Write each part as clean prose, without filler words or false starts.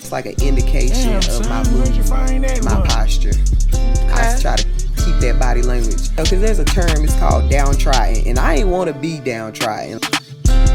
just like an indication of my movement, my posture. I try to keep that body language. Because there's a term, it's called downtrodden, and I ain't want to be downtrodden.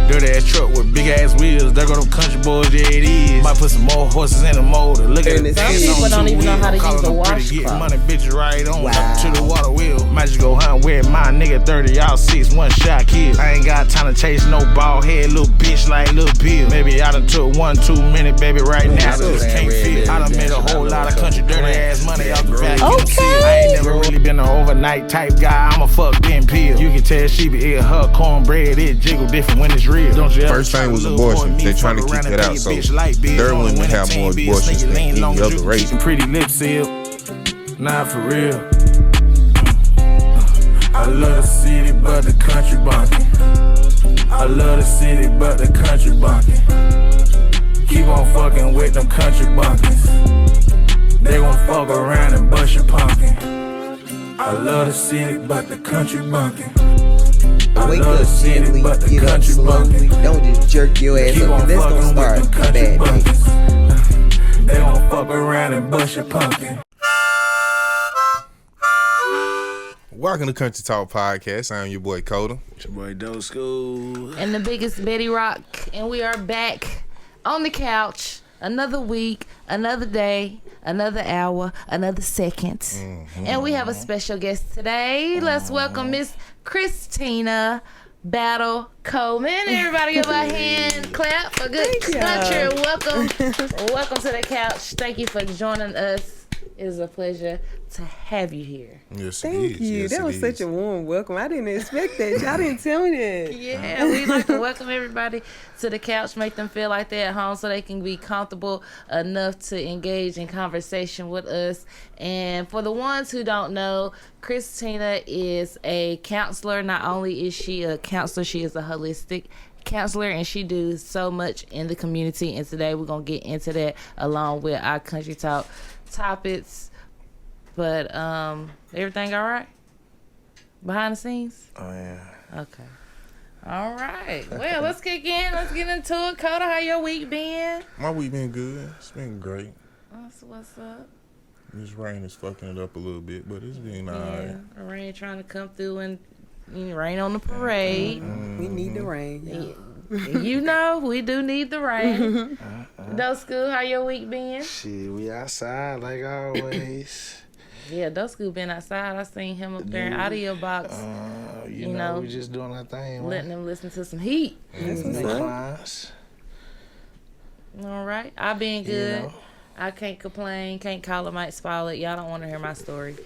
Dirty ass truck with big ass wheels. There go them country boys, yeah it is. Might put some more horses in the motor. Look at it. Some people don't even know how to use the washcloth. Money bitches right on up to the water wheel. Might just go hunt with my nigga 30, y'all 6, one shot kill. I ain't got time to chase no bald head little bitch like Lil Bill. Maybe I done took 1 2 minutes, baby, right now. I just can't feel. I done made a whole lot of country dirty ass money off the vacuum. I ain't never really been an overnight type guy. I'm a fuck getting pill. You can tell she be eating her cornbread. It jiggle different when it's real. First thing was abortion. They trying to keep that out. So third women have more abortions than any other race. Pretty lip seal, not for real. I love the city, but the country bumpkin'. I love the city, but the country bumpkin'. Keep on fucking with them country bumpkins. They gon' fuck around and bust your pumpkin. I love the city, but the country bumpkin'. Wake up gently, get up slowly. Don't just jerk your ass up, that's gonna start a bad day. They gon' fuck around and bust your pumpkin. Welcome to Kuntry Talk Podcast. I'm your boy Coda. It's your boy Do School. And the biggest Betty Roc. And we are back on the couch. Another week, another day, another hour, another second. Mm-hmm. And we have a special guest today. Let's welcome Miss Christina Battle Coleman. Everybody give a hand clap for good country. Welcome to the couch. Thank you for joining us. It is a pleasure to have you here. Yes, Thank you. Yes, that was such a warm welcome. I didn't expect that. Y'all didn't tell me that. Yeah, we like to welcome everybody to the couch, make them feel like they're at home so they can be comfortable enough to engage in conversation with us. And for the ones who don't know, Christina is a counselor. Not only is she a counselor, she is a holistic counselor, and she does so much in the community. And today we're going to get into that along with our Country Talk topics. But everything all right behind the scenes? Oh yeah. Okay. All right. Well, let's kick in. Let's get into it. Coda, how your week been? My week been good. It's been great. What's up? This rain is fucking it up a little bit, but it's been alright. The rain trying to come through and rain on the parade. We need the rain. You know, we do need the rain. Do School, how your week been? Shit, we outside like always. Yeah, Do School been outside. I seen him up there in audio box. You know, we just doing our thing. Letting them listen to some heat. That's what's up. All right. I been good. You know. I can't complain. Can't call it, might spoil it. Y'all don't want to hear my story.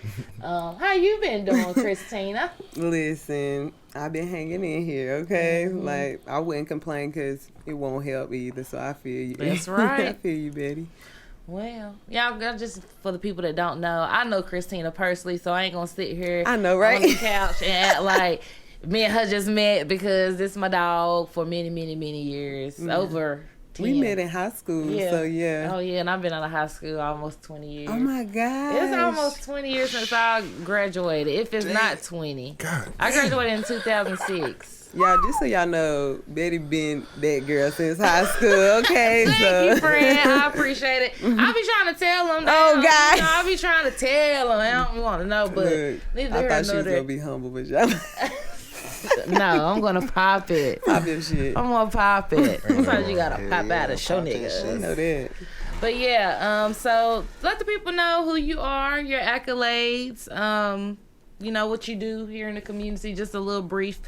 How you been doing, Christina? Listen, I've been hanging in here, okay? Like, I wouldn't complain because it won't help either, so I feel you. That's right. I feel you, Betty. Well, y'all, just for the people that don't know, I know Christina personally, so I ain't going to sit here I know, right? on the couch and act like me and her just met because this is my dog for many, many, many years. Over 10. We met in high school, so yeah. Oh, yeah, and I've been out of high school almost 20 years. Oh, my God. It's almost 20 years since I graduated, if it's not 20. God, I graduated in 2006. Y'all, just so y'all know, Betty been that girl since high school, okay? Thank you, friend. I appreciate it. I be trying to tell them. Oh, God. You know, I be trying to tell them. I don't want to know, but Look, I thought she was going to be humble, but y'all... No, I'm going to pop it. Pop your shit. I'm going to pop it. Sometimes you got to pop out and show niggas. I know that. But yeah, so let the people know who you are, your accolades, you know, what you do here in the community, just a little brief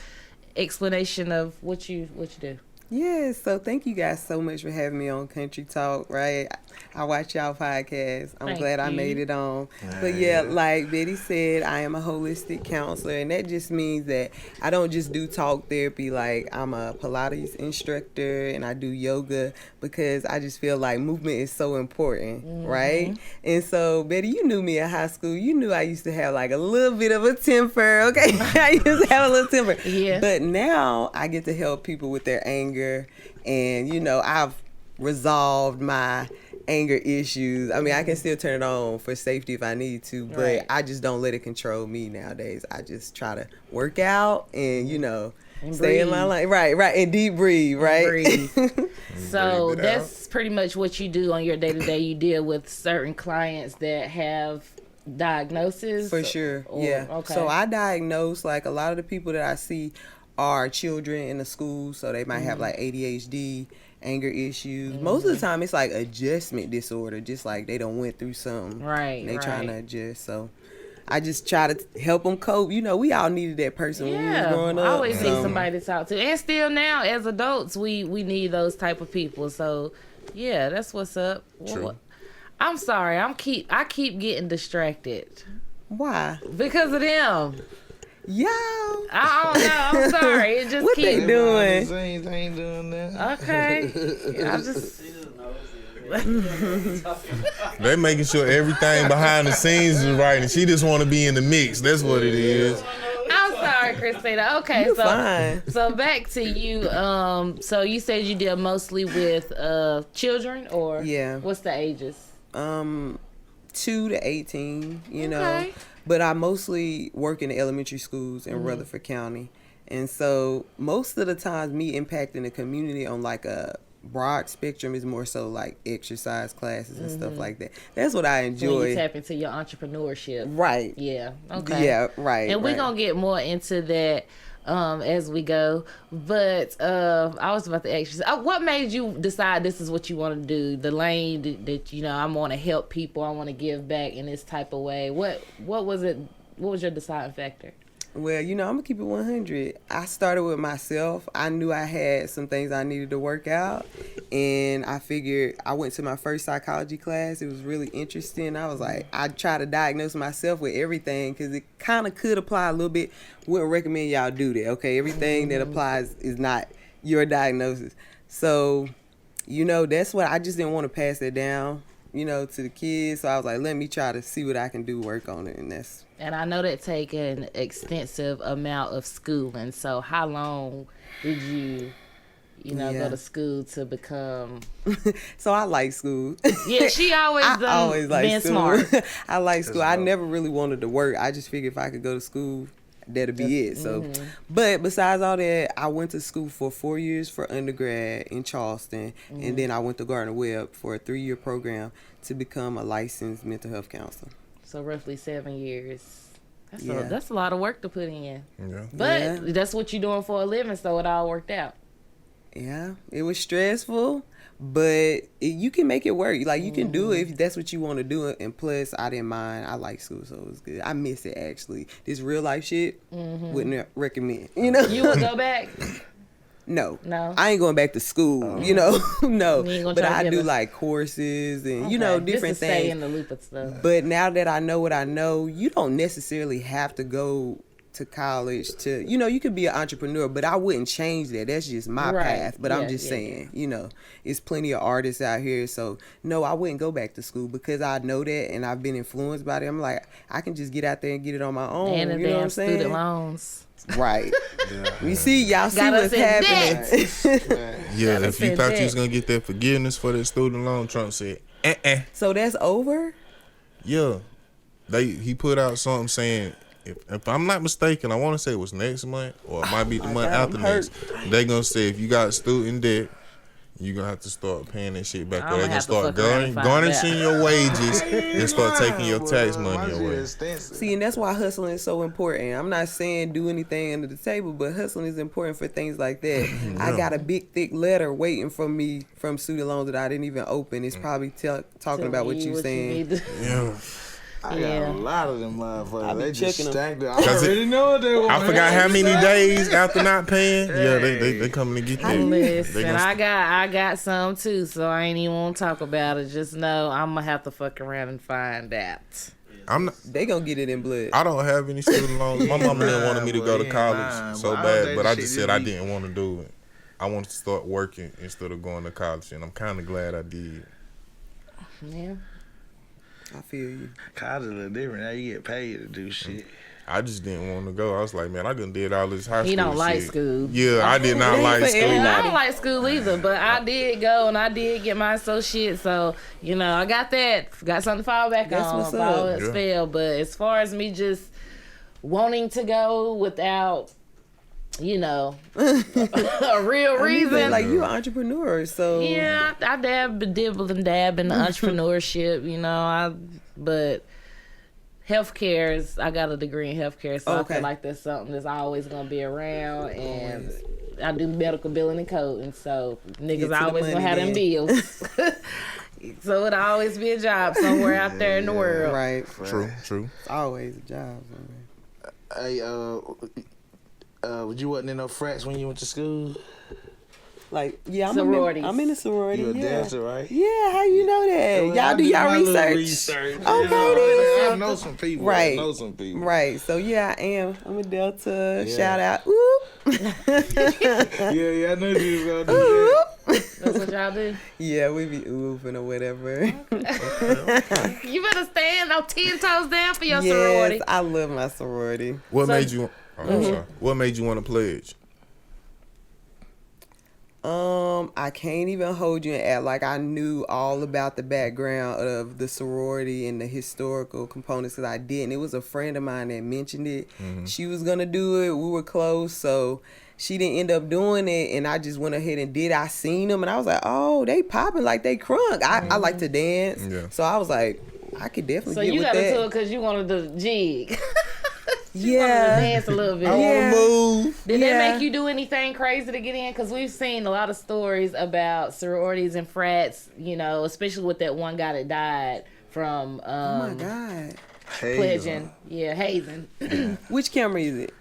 explanation of what you do. Yeah, so thank you guys so much for having me on Country Talk, right? I watch y'all podcast. I'm glad I made it on. But yeah, like Betty said, I am a holistic counselor, and that just means that I don't just do talk therapy. Like, I'm a Pilates instructor and I do yoga because I just feel like movement is so important, right? And so, Betty, you knew me in high school. You knew I used to have like a little bit of a temper, okay? I used to have a little temper. Yeah. But now I get to help people with their anger. And, you know, I've resolved my anger issues. I mean, I can still turn it on for safety if I need to, but I just don't let it control me nowadays. I just try to work out and, you know, And stay in my lane. Right, and deep breathe, right? Breathe. So that's pretty much what you do on your day-to-day. You deal with certain clients that have diagnosis? For sure, yeah. Okay. So I diagnose, like, a lot of the people that I see are children in the school, so they might have, like, ADHD, anger issues. Most of the time, it's, like, adjustment disorder, just like they done went through something. Right, they trying to adjust, so I just try to help them cope. You know, we all needed that person when we was growing up. I always need somebody to talk to. And still now, as adults, we need those type of people. So, yeah, that's what's up. True. I'm sorry. I keep getting distracted. Why? Because of them. Yo. I don't know. I'm sorry. It just what they doing? They ain't doing that. Okay. I just... They making sure everything behind the scenes is right, and she just want to be in the mix. That's what it is. I'm sorry, Christina. Okay, you're fine. So back to you. So you said you deal mostly with children, or what's the ages? 2 to 18. You know, but I mostly work in the elementary schools in Rutherford County, and so most of the times, me impacting the community on like a broad spectrum is more so like exercise classes and stuff like that. That's what I enjoy. When you tap into your entrepreneurship. Right. Yeah. Okay. Yeah, right. And we're going to get more into that as we go. But I was about to ask you, what made you decide this is what you want to do? The lane that you know, I want to help people, I want to give back in this type of way. What was it? What was your deciding factor? Well, you know, I'm going to keep it 100. I started with myself. I knew I had some things I needed to work out. And I figured I went to my first psychology class. It was really interesting. I was like, I try to diagnose myself with everything because it kind of could apply a little bit. Wouldn't recommend y'all do that, okay? Everything that applies is not your diagnosis. So, you know, that's what I just didn't want to pass it down, you know, to the kids. So I was like, let me try to see what I can do, work on it. And I know that take an extensive amount of schooling. So how long did you go to school to become? So I like school. Yeah, she always been school. Smart. I like school. I never really wanted to work. I just figured if I could go to school, that'd be it. So, but besides all that, I went to school for 4 years for undergrad in Charleston, and then I went to Gardner-Webb for a 3-year program to become a licensed mental health counselor. So roughly 7 years. That's a lot of work to put in. Yeah. But that's what you're doing for a living, so it all worked out. Yeah, it was stressful, but you can make it work. Like, you can do it if that's what you want to do. And plus, I didn't mind. I like school, so it was good. I miss it, actually. This real life shit, wouldn't recommend. You know, you would go back. No, I ain't going back to school. You know, no. But I do like courses and you know different just to things. Stay in the loop of stuff. But now that I know what I know, you don't necessarily have to go to college to, you know, you could be an entrepreneur, but I wouldn't change that. That's just my path. But I'm just saying, you know, it's plenty of artists out here. So no, I wouldn't go back to school because I know that and I've been influenced by it. I'm like, I can just get out there and get it on my own. And the you know what I'm saying? Student loans. Right. We see y'all see what's happening. Yeah, if you thought you was gonna get that forgiveness for that student loan, Trump said, So that's over? Yeah. He put out something saying, if I'm not mistaken, I want to say it was next month or it might be the month after next. They gonna say if you got student debt, you're gonna have to start paying that shit back. Or they gonna start garnishing your wages and start taking your tax money away. See, and that's why hustling is so important. I'm not saying do anything under the table, but hustling is important for things like that. Yeah. I got a big, thick letter waiting for me from student loans that I didn't even open. It's probably talking about what you're saying. Yeah. I got a lot of them motherfuckers. They just stacked it. I already know what they want. I forgot how many days after not paying. Yeah, they coming to get that. Listen, I got some too, so I ain't even want to talk about it. Just know I'm gonna have to fuck around and find that. They gonna get it in blood. I don't have any student loans. My mama didn't want me to go to college so bad, but I just said I didn't want to do it. I wanted to start working instead of going to college, and I'm kind of glad I did. Yeah. I feel you. College a little different. Now you get paid to do shit. I just didn't want to go. I was like, man, I done did all this high school shit. He don't like school. Yeah, I did not like school. I don't like school either, but I did go and I did get my associate. So, you know, I got that. Got something to fall back on if all else failed. But as far as me just wanting to go without you know, a real reason. Like, you're an entrepreneur, so. Yeah, I dibble and dab in the entrepreneurship, you know, but healthcare is, I got a degree in healthcare, so I feel like that's something that's always going to be around, and I do medical billing and coding, so niggas always going to have them bills. So it'll always be a job somewhere out there in the world. Right. True. It's always a job. Hey, you wasn't in no frats when you went to school? Like, yeah, sororities. I'm in a sorority. You a dancer, right? Yeah, how you know that? Y'all do y'all research. Okay, then. I know some people. Right. Right. So yeah, I am. I'm a Delta. Yeah. Shout out. Oop. Yeah, I know you was gonna do that. That's what y'all do? Yeah, we be oofing or whatever. You better stand on 10 toes down for your sorority. Yes, I love my sorority. What made you? I'm sorry. What made you want to pledge? I can't even hold you and act like I knew all about the background of the sorority and the historical components, because I didn't. It was a friend of mine that mentioned it. She was gonna do it. We were close, so she didn't end up doing it, and I just went ahead and did. I seen them, and I was like, oh, they popping like they crunk. I like to dance, so I was like, I could definitely get with that. So you got into it because you wanted to jig. Dance a little bit. I want to move. Did that make you do anything crazy to get in? Because we've seen a lot of stories about sororities and frats, you know, especially with that one guy that died from oh my God, pledging. Yeah, hazing. Which camera is it?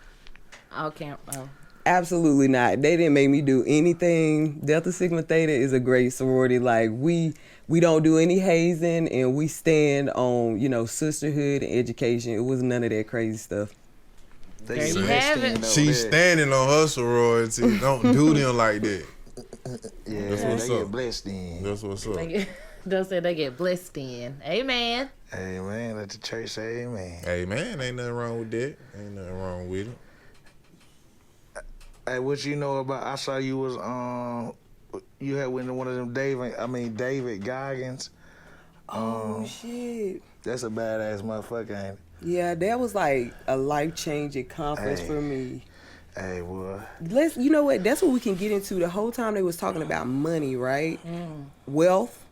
Oh, camera. Oh. Absolutely not. They didn't make me do anything. Delta Sigma Theta is a great sorority. Like, we don't do any hazing, and we stand on, you know, sisterhood and education. It was none of that crazy stuff. There you have it. She's standing on her sorority. Don't do them like that. Yeah, that's what's they up. Get blessed in. That's what's up. They'll say they get blessed in. Amen. Amen. Let the church say amen. Amen. Ain't nothing wrong with that. Ain't nothing wrong with it. Hey, what you know about? I saw you was you had went to one of them David Goggins. Oh shit. That's a badass motherfucker, ain't it? Yeah, that was like a life-changing conference for me. Hey, boy. You know what? That's what we can get into. The whole time they was talking about money, right? Wealth.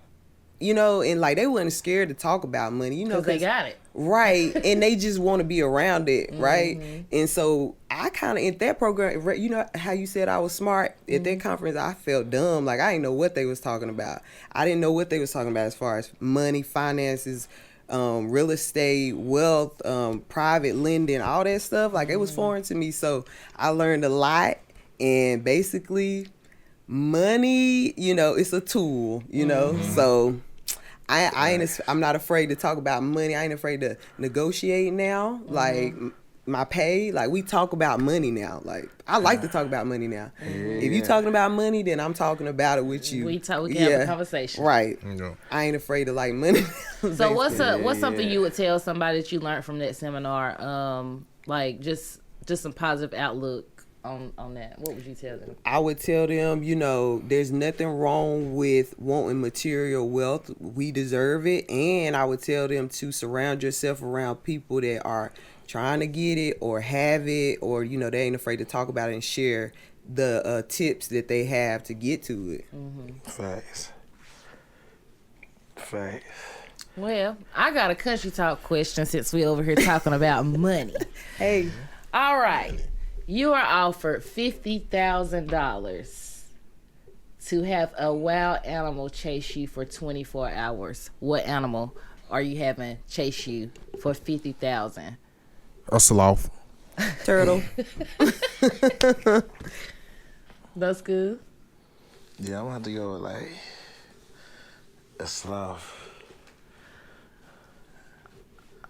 You know, and like they wasn't scared to talk about money, you know, because they got it. Right. And they just want to be around it, right? And so I kind of, in that program, you know how you said I was smart? At that conference, I felt dumb. Like, I didn't know what they was talking about. I didn't know what they was talking about as far as money, finances, real estate, wealth, private lending, all that stuff. Like, it was foreign to me. So I learned a lot. And basically, money, you know, it's a tool, you know? So I'm not afraid to talk about money. I ain't afraid to negotiate now. Like, my pay, like, we talk about money now. Like, I like to talk about money now. If you talking about money, then I'm talking about it with you. We can have a conversation. Right. I ain't afraid of, like, money. So what's something you would tell somebody that you learned from that seminar? Like, just some positive outlook on that. What would you tell them? I would tell them, you know, there's nothing wrong with wanting material wealth. We deserve it. And I would tell them to surround yourself around people that are trying to get it or have it, or, you know, they ain't afraid to talk about it and share the tips that they have to get to it. Facts. Well, I got a country talk question since we over here talking about money. Hey. All right. You are offered $50,000 to have a wild animal chase you for 24 hours. What animal are you having chase you for $50,000? A sloth. Turtle. That's good. Yeah, I'm gonna have to go with like a sloth.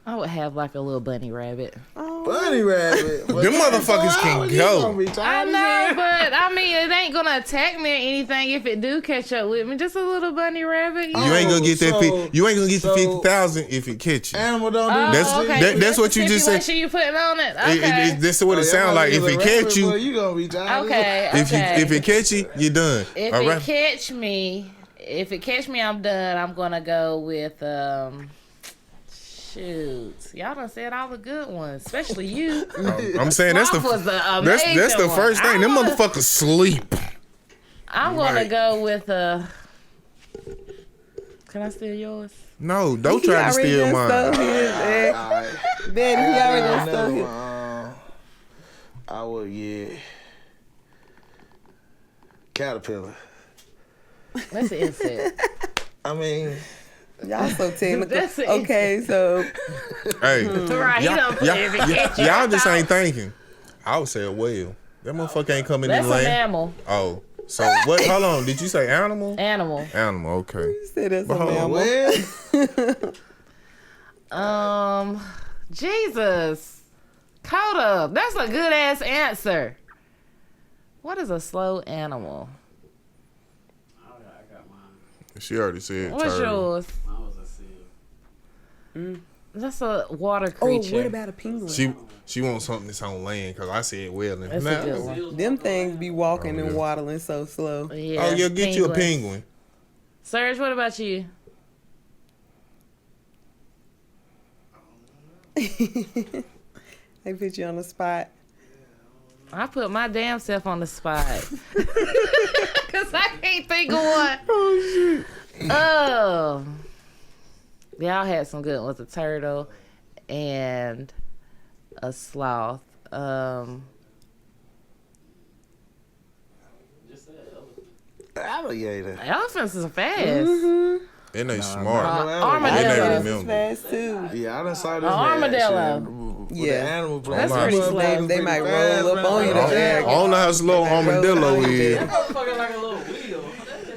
I would have like a little bunny rabbit. Bunny rabbit. Them motherfuckers can go. I know, but I mean, it ain't gonna attack me or anything if it do catch up with me. Just a little bunny rabbit. You ain't gonna get that. You ain't gonna get the 50,000 if it catch you. Animal don't do that. That's what you just said. You putting on it. Okay. That's what it sounds like. If it catch you, you gonna be tired. Okay. If it catch you, you're done. If it catch me, I'm done. I'm gonna go with Shoot, y'all done said all the good ones, especially you. I'm saying that's the first thing. Them motherfuckers sleep. I'm gonna go with Can I steal yours? No, don't try to steal mine. Betty, he already stole his. I would, caterpillar. That's an insect. I mean, y'all so technical. That's it. Okay, so Hey, Right, y'all just ain't thinking. I would say a whale. That motherfucker ain't coming in That's land. an mammal. Oh, so what? Hold on. Did you say animal? Animal. Animal. Okay. you said that's But a hold on. mammal. Jesus. Hold up. That's a good ass answer. What is a slow animal? I got mine. She already said. What's turtle. yours? Mine was a seal. That's a water creature. Oh, what about a penguin? She wants something that's on land because I said well. That's a good one. Them things be walking and waddling so slow. Yeah, Oh, you'll get you a penguins. penguin. Serge, what about you? They put you on the spot. I put my damn self on the spot. Because I can't think of one. Oh, shit. Oh. Y'all had some good ones. A turtle and a sloth. Just say elephant. alligator. Elephants are fast. Mm-hmm. And they smart. Armadillo. And they It's remember. fast too. Yeah, I done saw this. Armadillo. Yeah. The animal That's place. pretty slow. They might roll up on you. I don't know how slow armadillo is. Motherfucker like a little wheel.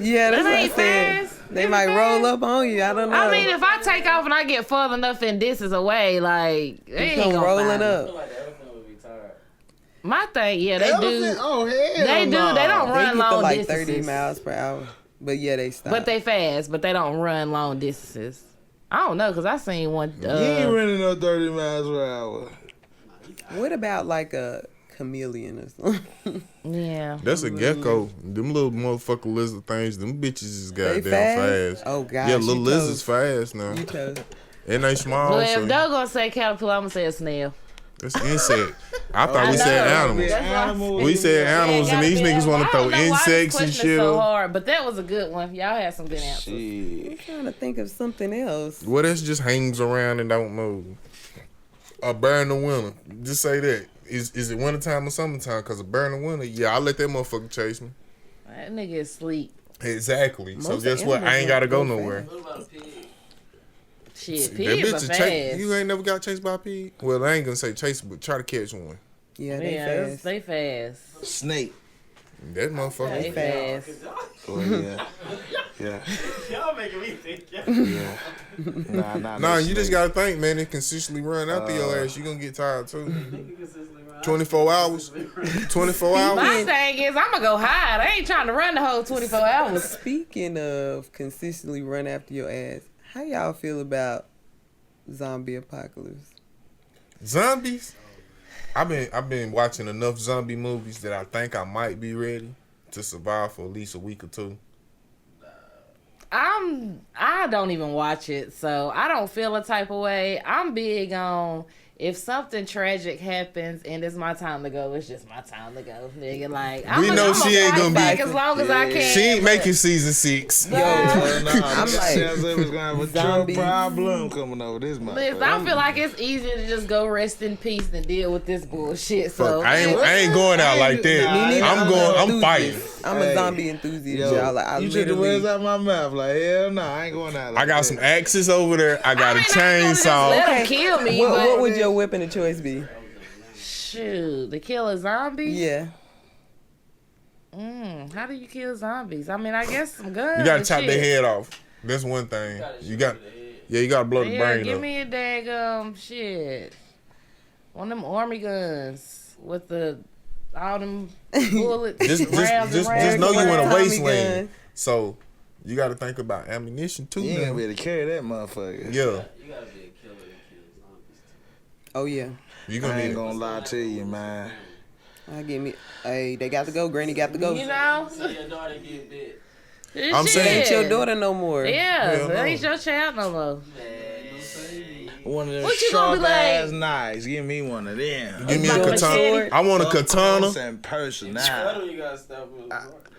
Yeah, that's That what I ain't said. fast. They Is it might fast? roll up on you. I don't know. I mean, if I take off and I get further enough in distance away, like, they you ain't come gonna rolling find me. I up. feel like the elephant would be tired. My thing, yeah, they Elephant? do. Oh, hell They do. no. They don't They run get to long like distances. 30 miles per hour. But yeah, they stop. But they fast, but they don't run long distances. I don't know, because I seen one. You ain't running no 30 miles per hour. What about like a chameleon or something? Yeah. That's a gecko. Them little motherfucker lizard things, them bitches is They goddamn fast. Oh, gosh. Yeah, you little lizards toast. fast now. You toast. And they small. Well, So if they're going to say caterpillar, I'm going to say a snail. it's insect. I thought I we said know. animals. That's why I said- We said animals, Yeah, and these goddamn, niggas want to I throw don't know why this insects and question is shit. so up. hard, but that was a good one. Y'all had some good answers. I'm trying to think of something else. Well, that just hangs around and don't move. A bear in the winter. Just say that. Is it wintertime or summertime? Because a bear in the winter, yeah, I'll let that motherfucker chase me. That nigga is asleep. Exactly. So Most guess what? animals I ain't got to go go nowhere. What about a pig? Shit, That pigs bitch are is fast. You ain't never got chased by a pig? Well, I ain't going to say chase, but try to catch one. Yeah, they Yeah, fast. they fast. Snake. That motherfucker. They fast. Oh, yeah. Yeah. Y'all making me think. Yeah. Nah, Nah, you just got to think, man, it consistently run after your ass. You going to get tired, too. 24 hours? 24 My hours? thing is, I'm gonna go hide. I ain't trying to run the whole 24 hours. Speaking of consistently run after your ass, how y'all feel about zombie apocalypse? Zombies? I've been watching enough zombie movies that I think I might be ready to survive for at least a week or two. I don't even watch it, so I don't feel a type of way. I'm big on if something tragic happens and it's my time to go, it's just my time to go, nigga. Like We know she ain't gonna be- as long as I can. She ain't but- making season 6. Yo, I'm I'm like, gonna have a zombies. drug problem coming over this month. Listen, I feel like it's easier to just go rest in peace than deal with this bullshit. So Fuck, I ain't going out like that. Me neither. I'm fighting. I'm a zombie enthusiast, Yo, y'all. Like, I you took the words literally. out my mouth. Like, hell no, I ain't going out like I got that. some axes over there. I got a I ain't gonna just let chainsaw. them kill me. What but would your weapon of choice be? shoot, to kill a zombie? Yeah. How do you kill zombies? I mean, I guess some guns. You gotta and chop shit. their head off. That's one thing. You got, you gotta blow the Yeah, brain give up. me a daggum shit. One of them army guns with all them bullets, Just rounds and rounds. know you in a Tommy wasteland. gun. So you gotta think about ammunition too. You ain't gonna Now. be able to carry that motherfucker. Yeah, You gotta be a killer that kills zombies. Oh yeah. you I gonna ain't need. gonna lie to you, man. I give me. Hey, they got to go. Granny got to go. You know? So your daughter get bit. I'm saying- Ain't your daughter no more. Yeah, Hell that no. ain't your child no more. Man, no baby. One of them What you gonna sharp be like? ass knives. Give me one of them. Give me a Like a katana. machete? I want a Up katana. close and personal. That's when you gotta stop with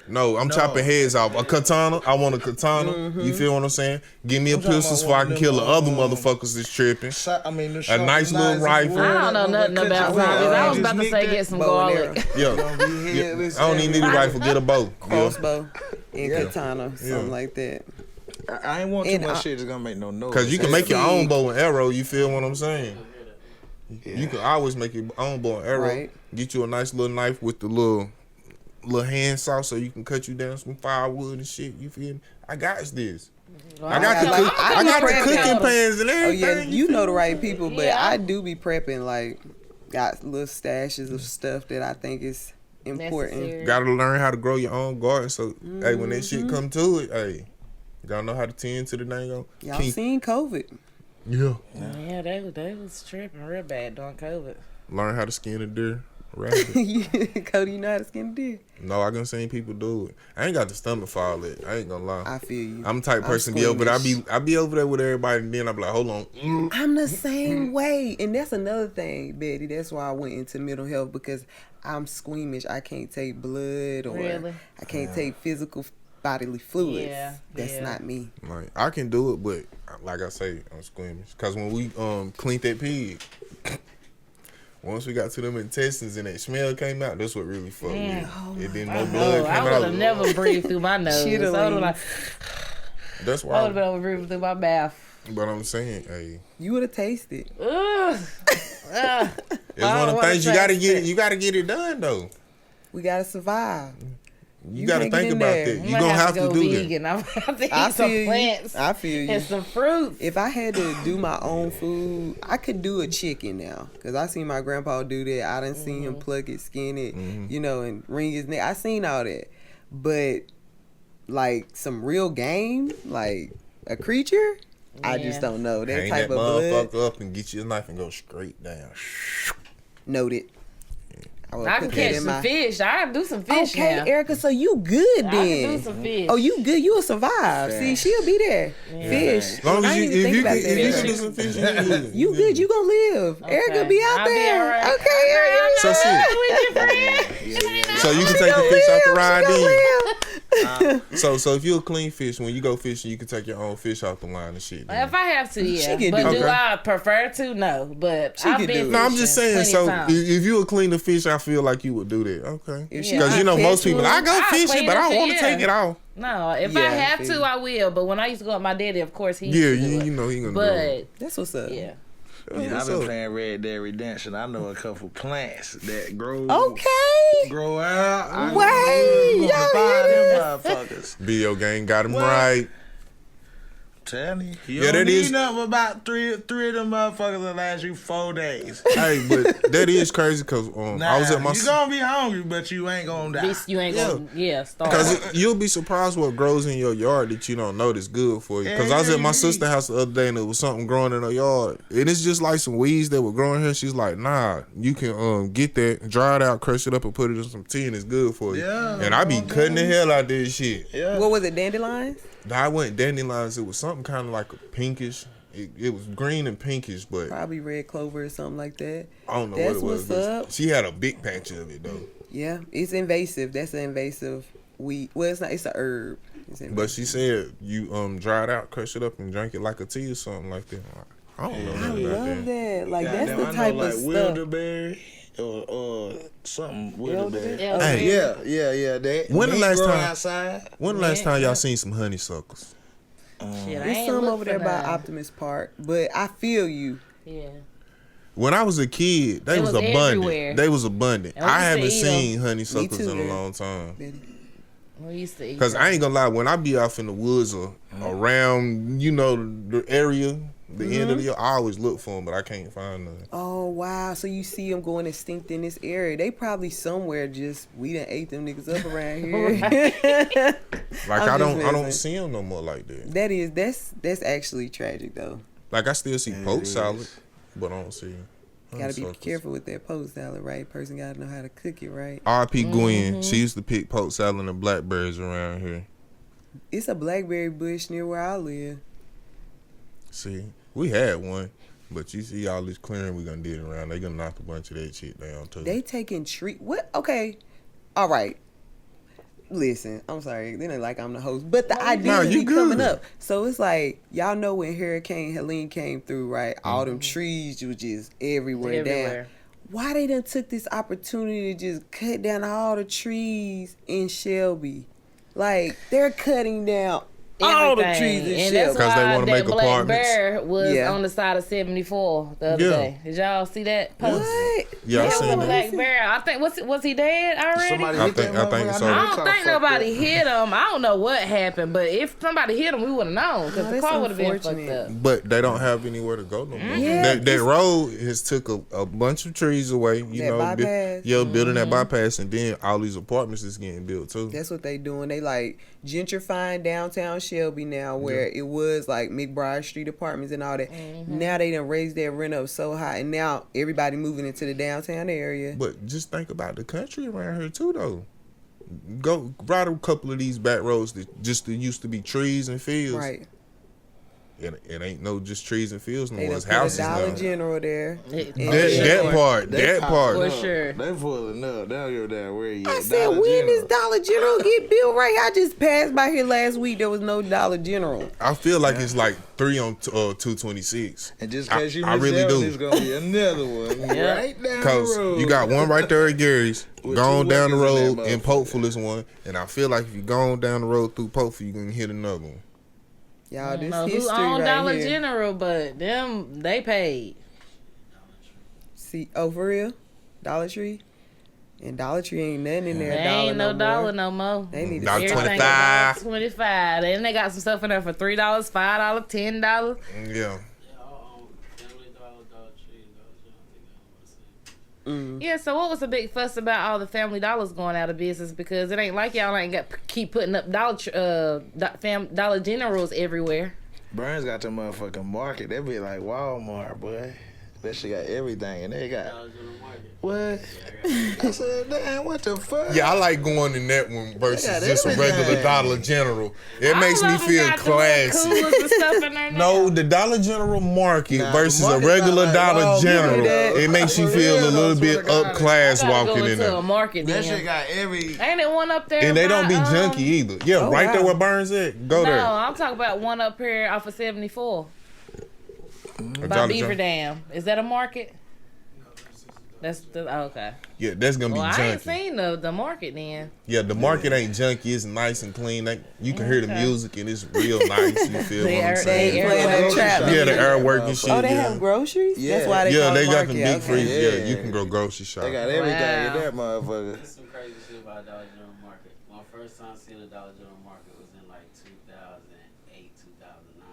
No, I'm chopping heads off. A katana. I want a katana. You feel what I'm saying? Give me a I'm talking pistol about so I one can of kill the them, other motherfuckers that's tripping. The nice little rifle. I don't know nothing about zombies. I was about to say get some Bow and garlic. Yeah. I don't even need a rifle. Get a bow. Yeah. Crossbow and katana, something like that. I ain't want too much shit that's gonna make no noise. Cause you can make your own bow and arrow. You feel what I'm saying? You can always make your own bow and arrow. Right. Get you a nice little knife with the little hand saw so you can cut you down some firewood and shit. You feel me? I got this. I got the cooking pans and Oh everything. yeah, you know the right people, but Yeah. I do be prepping. Like, got little stashes of stuff that I think is important. Necessary. Gotta learn how to grow your own garden. So hey, when that shit come to it, hey, gotta know how to tend to the dang on. Y'all seen COVID? Yeah. Yeah, they was tripping real bad during COVID. Learn how to skin a deer. Rabbit. Cody, you know how to skin a deer? No, I done seen people do it. I ain't got the stomach for all that. I ain't gonna lie. I feel you. I'm the type of person be over there. I be over there with everybody, and then I be like, hold on. I'm the same way, and that's another thing, Betty. That's why I went into mental health, because I'm squeamish. I can't take blood, or Really? I can't take physical bodily fluids. Yeah, That's yeah. not me. Like I can do it, but like I say, I'm squeamish. Cause when we cleaned that pig, once we got to them intestines and that smell came out, that's what really fucked me. It didn't no blood I came would have out. never breathed through my nose. She'd have I would leaned. That's have been why. able to breathe through my mouth. But I'm saying, hey, You would have tasted. Ugh. it's one of the wanna things you gotta taste get. it. You gotta get it done though. We gotta survive. You gotta can't get think in about there. that. I'm You gonna gonna have to go do that. vegan. I'm gonna have to eat I some feel plants you. I feel and you. some fruits. If I had to do my own food, I could do a chicken now. Because I seen my grandpa do that. I done seen him pluck it, skin it, you know, and wring his neck. I seen all that. But, like, some real game, like a creature, I just Yeah. don't know. That Hang type that of blood, motherfucker up and get you a knife and go straight down. noted. would I can put that catch in some my- fish. I can do some fish Okay, now. Erica, so you good I can then. do some fish. Oh, you good. You'll survive. See, Thanks. she'll be there. Yeah. Fish. As long I as you, didn't even if you think can, about if you that. can do some fishing, you good. You good. You gonna live. Erica be out I'll be there. all right. Okay, Erica. So so you can take the fish out the ride then. So if you're a clean fish, when you go fishing, you can take your own fish off the line and shit. then. If I have to, yeah. can But do do it. I prefer to? No. But She I've can been do it. No, I'm just saying. fishing So plenty of times. if you would clean the fish, I feel like you would do that. Okay. If she Because you know catch most people, one- I go I fishing, clean but I the don't want to fish. take it off. No, if Yeah, I I have feel to, you. I will. But when I used to go with my daddy, of course, he Yeah, used to do it. you know he gonna do it. But That's what's up. yeah, Yeah, What's I've been up? playing Red Dead Redemption. I know a couple plants that grow Okay. grow out. I Wait, gonna y'all find hear them motherfuckers. Video game got him What? right. Tell me, you Yeah, don't that need is- nothing but about three of them motherfuckers that last you 4 days. Hey, but that is crazy because I was at my. you gonna be hungry, but you ain't gonna die. you ain't gonna start. Because you'll be surprised what grows in your yard that you don't know that's good for you. Because I was at my sister's house the other day and there was something growing in her yard. And it's just like some weeds that were growing here. She's like, nah, you can get that, dry it out, crush it up, and put it in some tea and it's good for you. Yeah, And I be cutting the hell out of this shit. Yeah. What was it, dandelions? I went dandelions. It was something kind of like a pinkish. It was green and pinkish, but Probably red clover or something like that. I don't know That's what it was. what's But up. she had a big patch of it, though. Yeah, it's invasive. That's an invasive weed. Well, it's not. It's a herb. It's invasive. But she said you dry it out, crush it up, and drink it like a tea or something like that. I don't know I nothing about love that. that. Like that's Goddamn, the I type know, of like stuff. Wilderberry or something wilderberry. Hey, Yeah. That When the they last grow time- outside? When the last time y'all seen some honeysuckles? Shit, I There's ain't some look over for there by none. Optimist Park, but I feel you. Yeah. When I was a kid, they It was was abundant. everywhere. They was abundant. And we I used to haven't eat 'em. seen honeysuckles Me too, in a man. long time. We used to eat. Cause them. I ain't gonna lie, when I be off in the woods or around, the area, the end of the year, I always look for them, but I can't find none. Oh wow! So you see them going extinct in this area? They probably somewhere. Just we done ate them niggas up around here. Like I'm I just don't messing. see them no more like that. That's actually tragic though. Like I still see Yeah, poke it salad, is. but I don't see. Gotta be honeysuckles. careful with that post salad, right? Person gotta know how to cook it, right? R.P. Gwen, she used to pick poke salad and blackberries around here. It's a blackberry bush near where I live. See, we had one, But you see all this clearing we gonna do it around. They gonna knock a bunch of that shit down too. They taking what? Okay, all right. Listen, I'm sorry. They ain't like I'm the host, but the idea is coming up. So it's like y'all know when Hurricane Helene came through, right? All them trees was just everywhere. Down. Why they done took this opportunity to just cut down all the trees in Shelby? Like they're cutting down all the trees in Shelby because they want to make Black apartments. Bear was on the side of 74 the other day. Did y'all see that post? What? Yeah, I seen that. Black Bear. I think was he dead already? Somebody I hit think so. I don't think nobody hit him. I don't know what happened, but if somebody hit him, we would have known because the car would have been fucked up. But they don't have anywhere to go no more. Yeah, that road has took a bunch of trees away. You know, bypass. Building that bypass, and then all these apartments is getting built too. That's what they doing. They like gentrifying downtown Shelby now, where it was like McBride Street apartments and all that. Now they done raised their rent up so high, and now everybody moving into the downtown area. But just think about the country around here too, though. Go ride a couple of these back roads that just used to be trees and fields. Right. It ain't no just trees and fields no They more. done It's put a houses Dollar now. General there. That part. For sure. They pulling up. They don't give a damn where you I at. said, Dollar when General. this Dollar General get built right? I just passed by here last week. There was no Dollar General. I feel like it's like 3 on 226. And just in case you I missed really that do. one, there's gonna be another one right down the Cause road. you got one right there at Gary's, With going two down the workers in road, that and Popeful is one. And I feel like if you going down the road through Popeful, you gonna hit another one. Y'all, this Who history owned right Dollar here. General, but them they paid. See, for real? Dollar Tree? And Dollar Tree ain't nothing in there. They ain't no dollar no more. They need to $1.25. Everything about 25. And they got some stuff in there for $3, $5, $10. Yeah. Family Dollar Tree, Dollar General, Yeah, so what was the big fuss about all the Family Dollars going out of business? Because it ain't like y'all ain't got keep putting up Dollar Generals everywhere. Burns got the motherfucking market. They be like Walmart, boy. That shit got everything, and they got Dollar General Market. what? I said, damn, what the fuck? Yeah, I like going in that one versus Yeah, just a regular everything. Dollar General. It All makes me of them feel got the little classy. coolers and stuff in there now. No, the Dollar General Market Nah, versus the a market regular not like Dollar Walmart, General. though. It makes you For feel a real, little though, bit swear to up God. class I gotta walking go in into a there. market That then. shit got every. Ain't it one up there? And they don't be by, junky either. Yeah, Oh, right there wow. where Burns at. Go No, there. I'm talking about one up here off of 74 A by Dollar Beaver General. Dam. Is that a market? That's the okay. Yeah, that's gonna be Well, I ain't junky. seen the market then. Yeah, the market ain't junky. It's nice and clean. You can hear the Okay. music and it's real nice. You feel what I'm They saying? play that trap Yeah, the music. air work and shit. Oh, they yeah. have groceries? Yeah. That's why they Yeah, call they it got market. them big Okay. freezers. Yeah, Yeah. you can go grocery shop. They got everything Wow. in that motherfucker. There's some crazy shit about Dollar General Market. My first time seeing a Dollar General Market was in like 2008, 2009.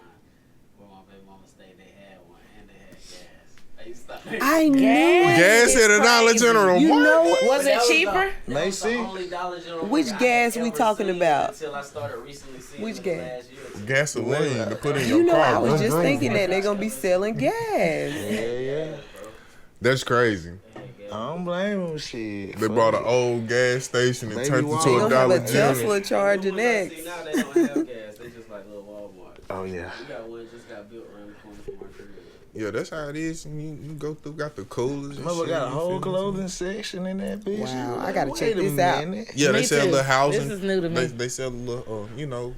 Where my baby mama stayed, they had one and they had gas. They stopped. I knew it. Gas at a Dollar General You Market. know what? Was it cheaper? That was Macy? the only Dollar General Which Market I gas had we ever talking seen about? Until I started recently seeing Which it gas? last year. Gasoline to put in You your know, car. I was Vroom, just vroom. thinking that they're going to be selling gas. Yeah. That's crazy. I don't blame them. Shit. They brought an old gas station and Baby turned it Walmart. to They a going to have Dollar a General. Tesla charging See, next. now they don't have gas. They just like little Walmart. Oh yeah. We got one just got built around the corner from our crib. Yeah, that's how it is. And you go through, got the coolers and Mother shit. got a you whole feel me? clothing section in that bitch. Wow, You I like, gotta wait check a this out. minute. Yeah, they Me sell too. little housing. This is new to me. They sell little, I don't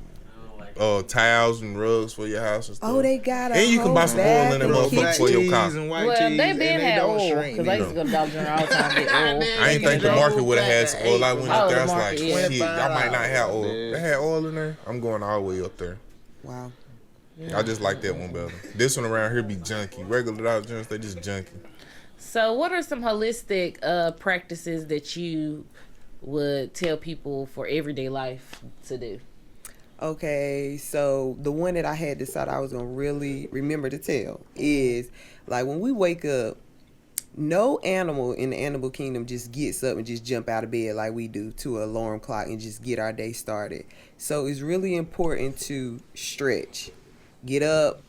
like towels and rugs for your house and stuff. Oh, they got a And you can whole buy some oil in bag that of motherfucker kitchen. for your car. and white Well, cheese, they and been they had don't oil shrink because I used to go to Dollar General all the time to get oil. I ain't think the They market go would have had some oil. I went Oh, up there, I the was like, market, yeah. shit, y'all might not have oil. $25, They had oil in there. I'm going all the way up there. Wow. I just like that one better. This one around here be junky. Regular Dollar Generals, they just junky. So, what are some holistic practices that you would tell people for everyday life to do? Okay, so the one that I had decided I was going to really remember to tell is, like, when we wake up, no animal in the animal kingdom just gets up and just jump out of bed like we do to an alarm clock and just get our day started. So it's really important to stretch. Get up,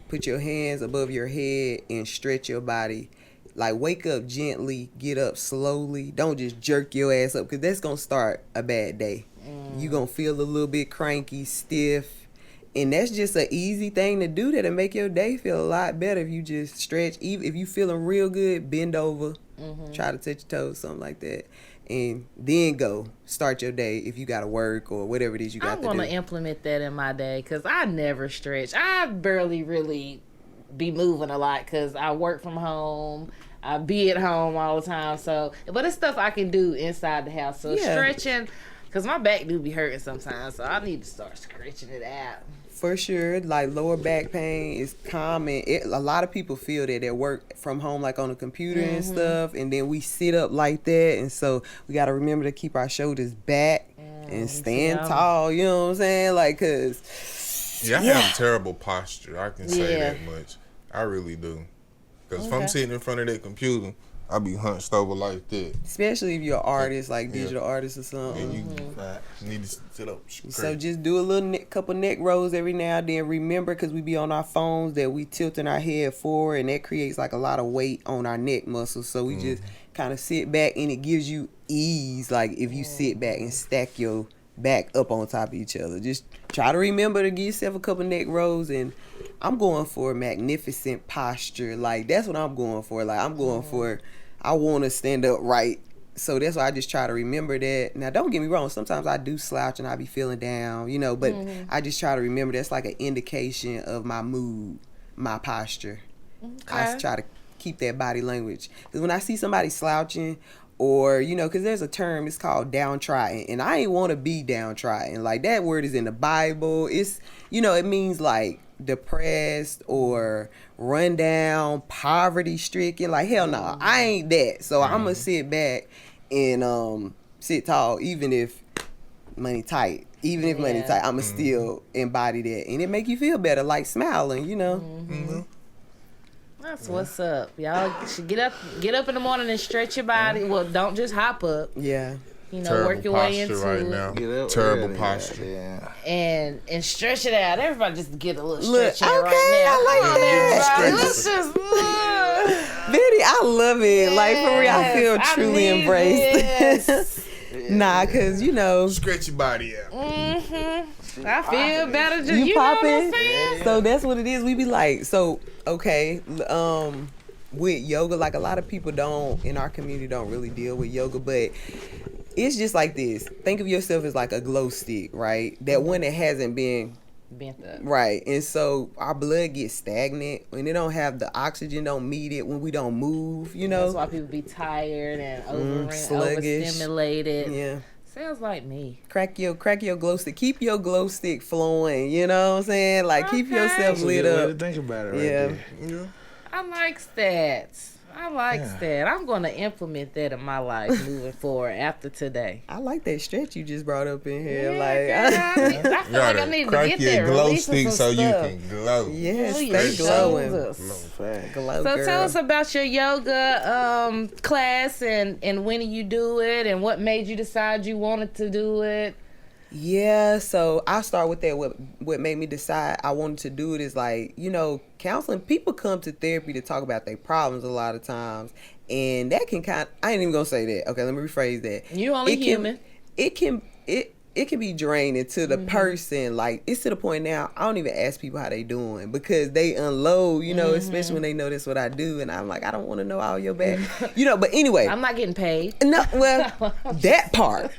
put your hands above your head and stretch your body. Like, wake up gently, get up slowly. Don't just jerk your ass up, because that's going to start a bad day. You're going to feel a little bit cranky, stiff, And that's just an easy thing to do that'll make your day feel a lot better if you just stretch. Even if you feeling real good, bend over, try to touch your toes, something like that. And then go start your day if you got to work or whatever it is you got to do. I'm going to implement that in my day because I never stretch. I barely really be moving a lot because I work from home. I be at home all the time. So, but it's stuff I can do inside the house. So stretching, because my back do be hurting sometimes. So I need to start stretching it out. For sure, like lower back pain is common. A lot of people feel that they work from home, like on a computer and stuff, and then we sit up like that, and so we got to remember to keep our shoulders back and stand tall. You know what I'm saying? Like, cause I have terrible posture. I can say that much. I really do. Because if I'm sitting in front of that computer, I be hunched over like that. Especially if you're an artist, like digital artist or something. And you need to sit up straight. So just do a little couple neck rolls every now and then. Remember, because we be on our phones, that we tilting our head forward, and that creates like a lot of weight on our neck muscles. So we just kind of sit back, and it gives you ease. Like if you sit back and stack your back up on top of each other. Just try to remember to give yourself a couple neck rolls, and I'm going for magnificent posture. Like that's what I'm going for. Like I'm going for, I want to stand up right. So that's why I just try to remember that. Now don't get me wrong, sometimes I do slouch and I be feeling down, you know, but I just try to remember that's like an indication of my mood, my posture. I try to keep that body language. Because when I see somebody slouching, or, you know, because there's a term, it's called downtrodden. And I ain't want to be downtrodden. Like, that word is in the Bible. It's, you know, it means, like, depressed or run down, poverty stricken. Like, hell no, I ain't that. So I'm going to sit back and sit tall, even if money tight. Even if money tight, I'm going to still embody that. And it make you feel better, like smiling, you know. That's what's up. Y'all should get up in the morning and stretch your body. Well, don't just hop up. Yeah. You know, work your way into right now. Get up Terrible posture. And stretch it out. Everybody just get a little stretch in okay, right now. I like that. Let's just Betty, I love it. Like, for real, I feel truly embraced. Nah, because, you know. Stretch your body out. I feel better. Just, you know what popping? I'm saying? So that's what it is. We be like, so, okay, with yoga, like a lot of people in our community don't really deal with yoga, but it's just like this. Think of yourself as like a glow stick, right? That one that hasn't been bent up. Right. And so our blood gets stagnant when it don't have the oxygen, don't meet it, when we don't move, you know. That's why people be tired and sluggish, overstimulated. Yeah. Sounds like me. Crack your glow stick. Keep your glow stick flowing. You know what I'm saying? Like keep yourself lit up. Think about it. Right there. I like that. I'm going to implement that in my life moving forward after today. I like that stretch you just brought up in here. I feel like I need to get there. Glow stick so you can glow. Yes, stay glowing. So tell us about your yoga class and when you do it and what made you decide you wanted to do it. Yeah, so I'll start with that. What made me decide I wanted to do it is like, you know, counseling. People come to therapy to talk about their problems a lot of times. And that can I ain't even going to say that. Okay, let me rephrase that. You only human. It can be draining to the person. Like, it's to the point now, I don't even ask people how they doing because they unload, you know, especially when they know that's what I do. And I'm like, I don't want to know all your bad. You know, but anyway. I'm not getting paid. No, well, that part.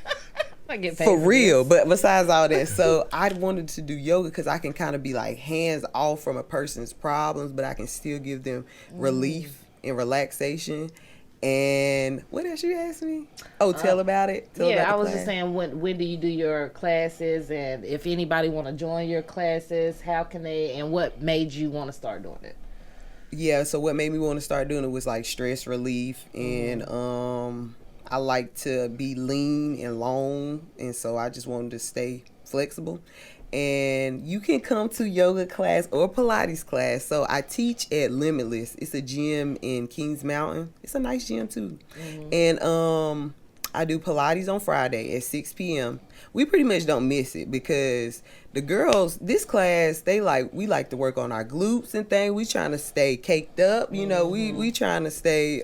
I get paid for real, but besides all that, so I wanted to do yoga because I can kind of be like hands off from a person's problems, but I can still give them relief and relaxation. And what else you asked me? Oh, tell about it. I was just saying, when do you do your classes, and if anybody want to join your classes, how can they? And what made you want to start doing it? Yeah, so what made me want to start doing it was like stress relief, and I like to be lean and long, and so I just wanted to stay flexible. And you can come to yoga class or Pilates class. So I teach at Limitless. It's a gym in Kings Mountain. It's a nice gym too. And I do Pilates on Friday at 6 p.m. We pretty much don't miss it because the girls, this class, we like to work on our glutes and things. We trying to stay caked up, you know. We trying to stay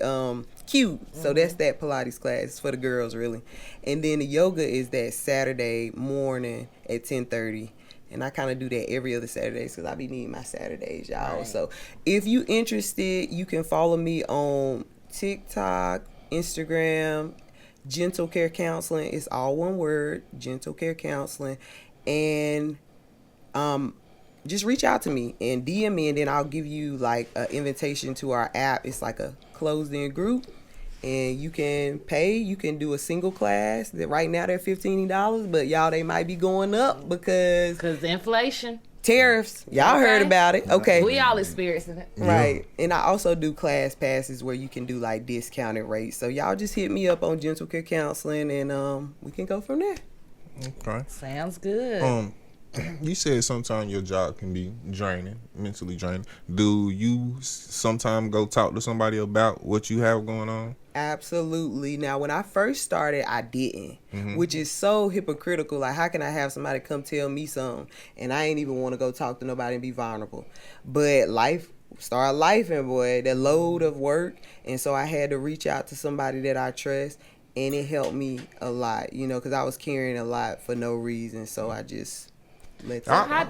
cute. So that's that Pilates class for the girls, really. And then the yoga is that Saturday morning at 10:30. And I kind of do that every other Saturdays because I be needing my Saturdays, y'all. Right. So if you interested, you can follow me on TikTok, Instagram, Gentle Care Counseling. It's all one word, Gentle Care Counseling. And just reach out to me and DM me, and then I'll give you like an invitation to our app. It's like a closed-in group, and you can pay. You can do a single class. That right now they're $15, but y'all, they might be going up because inflation, tariffs. Y'all heard about it. Okay, we all experiencing it, right? And I also do class passes where you can do like discounted rates. So y'all just hit me up on Gentle Care Counseling, and we can go from there. Okay, sounds good. You said sometimes your job can be draining, mentally draining. Do you sometimes go talk to somebody about what you have going on? Absolutely. Now, when I first started, I didn't, which is so hypocritical. Like, how can I have somebody come tell me something and I ain't even want to go talk to nobody and be vulnerable? But life started lifing, boy, the load of work. And so I had to reach out to somebody that I trust, and it helped me a lot, because I was carrying a lot for no reason. So I just... Go ahead.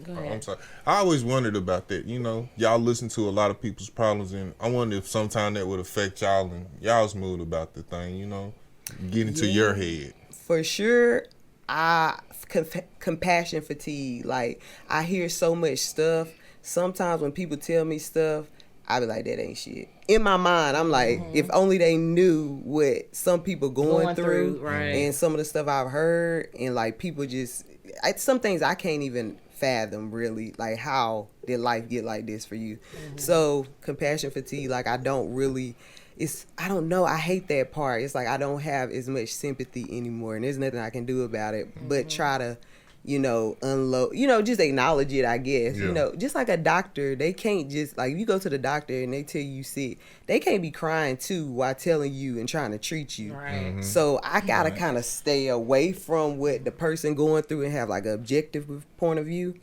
I'm sorry. I always wondered about that. Y'all listen to a lot of people's problems, and I wonder if sometime that would affect y'all and y'all's mood about the thing, getting to your head. For sure, compassion fatigue. Like, I hear so much stuff. Sometimes when people tell me stuff, I be like, that ain't shit. In my mind, I'm like, if only they knew what some people going through right. And some of the stuff I've heard, and like people just... some things I can't even fathom, really, like how did life get like this for you? So compassion fatigue, like I don't know, I hate that part. It's like I don't have as much sympathy anymore, and there's nothing I can do about it but try to unload, just acknowledge it, I guess. Just like a doctor, they can't just, like, if you go to the doctor and they tell you sick, they can't be crying too while telling you and trying to treat you. Right. So I gotta kind of stay away from what the person going through and have like an objective point of view.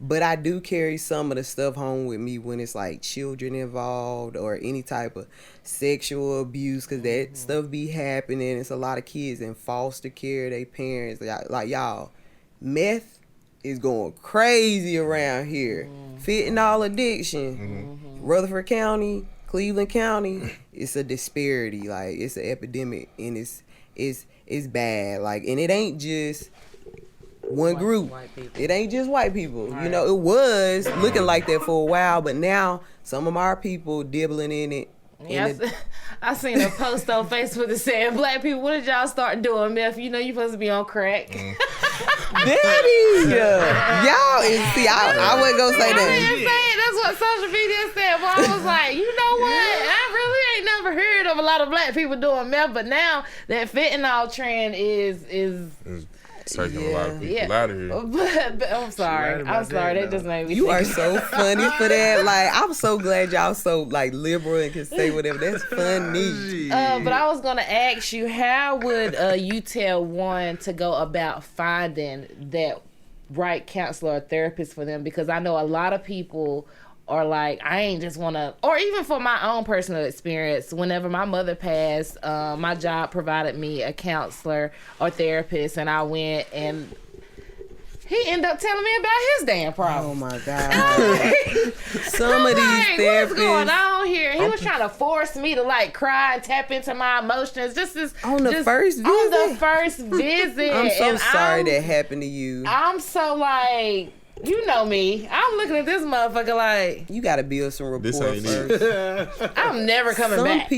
But I do carry some of the stuff home with me when it's like children involved or any type of sexual abuse, because that stuff be happening. It's a lot of kids in foster care, they parents, like y'all, meth is going crazy around here. Fentanyl addiction, Rutherford County, Cleveland County, it's a disparity. Like, it's an epidemic, and it's bad. Like, and it ain't just one group. It ain't just white people. Right. It was looking like that for a while, but now some of our people dibbling in it. Yeah, I seen a post on Facebook that said, "Black people, what did y'all start doing, meth? You supposed to be on crack." Daddy, y'all see, I wasn't gonna say that. That's what social media said. But I was like, you know what? I really ain't never heard of a lot of black people doing meth, but now that fentanyl trend is taking a lot of people out of here. But I'm sorry. That just made me You think. are so funny for that. Like, I'm so glad y'all so like liberal and can say whatever. That's funny. But I was gonna ask you, how would you tell one to go about finding that right counselor or therapist for them? Because I know a lot of people are like, I ain't just want to, or even for my own personal experience, whenever my mother passed, my job provided me a counselor or therapist, and I went, and he ended up telling me about his damn problem. Oh my God. Some of these therapists. What's going on here? He was trying to force me to like cry and tap into my emotions. On the first visit? On the first visit. I'm so sorry that happened to you. I'm so like, you know me. I'm looking at this motherfucker like, you gotta build some rapport first. I'm never coming back.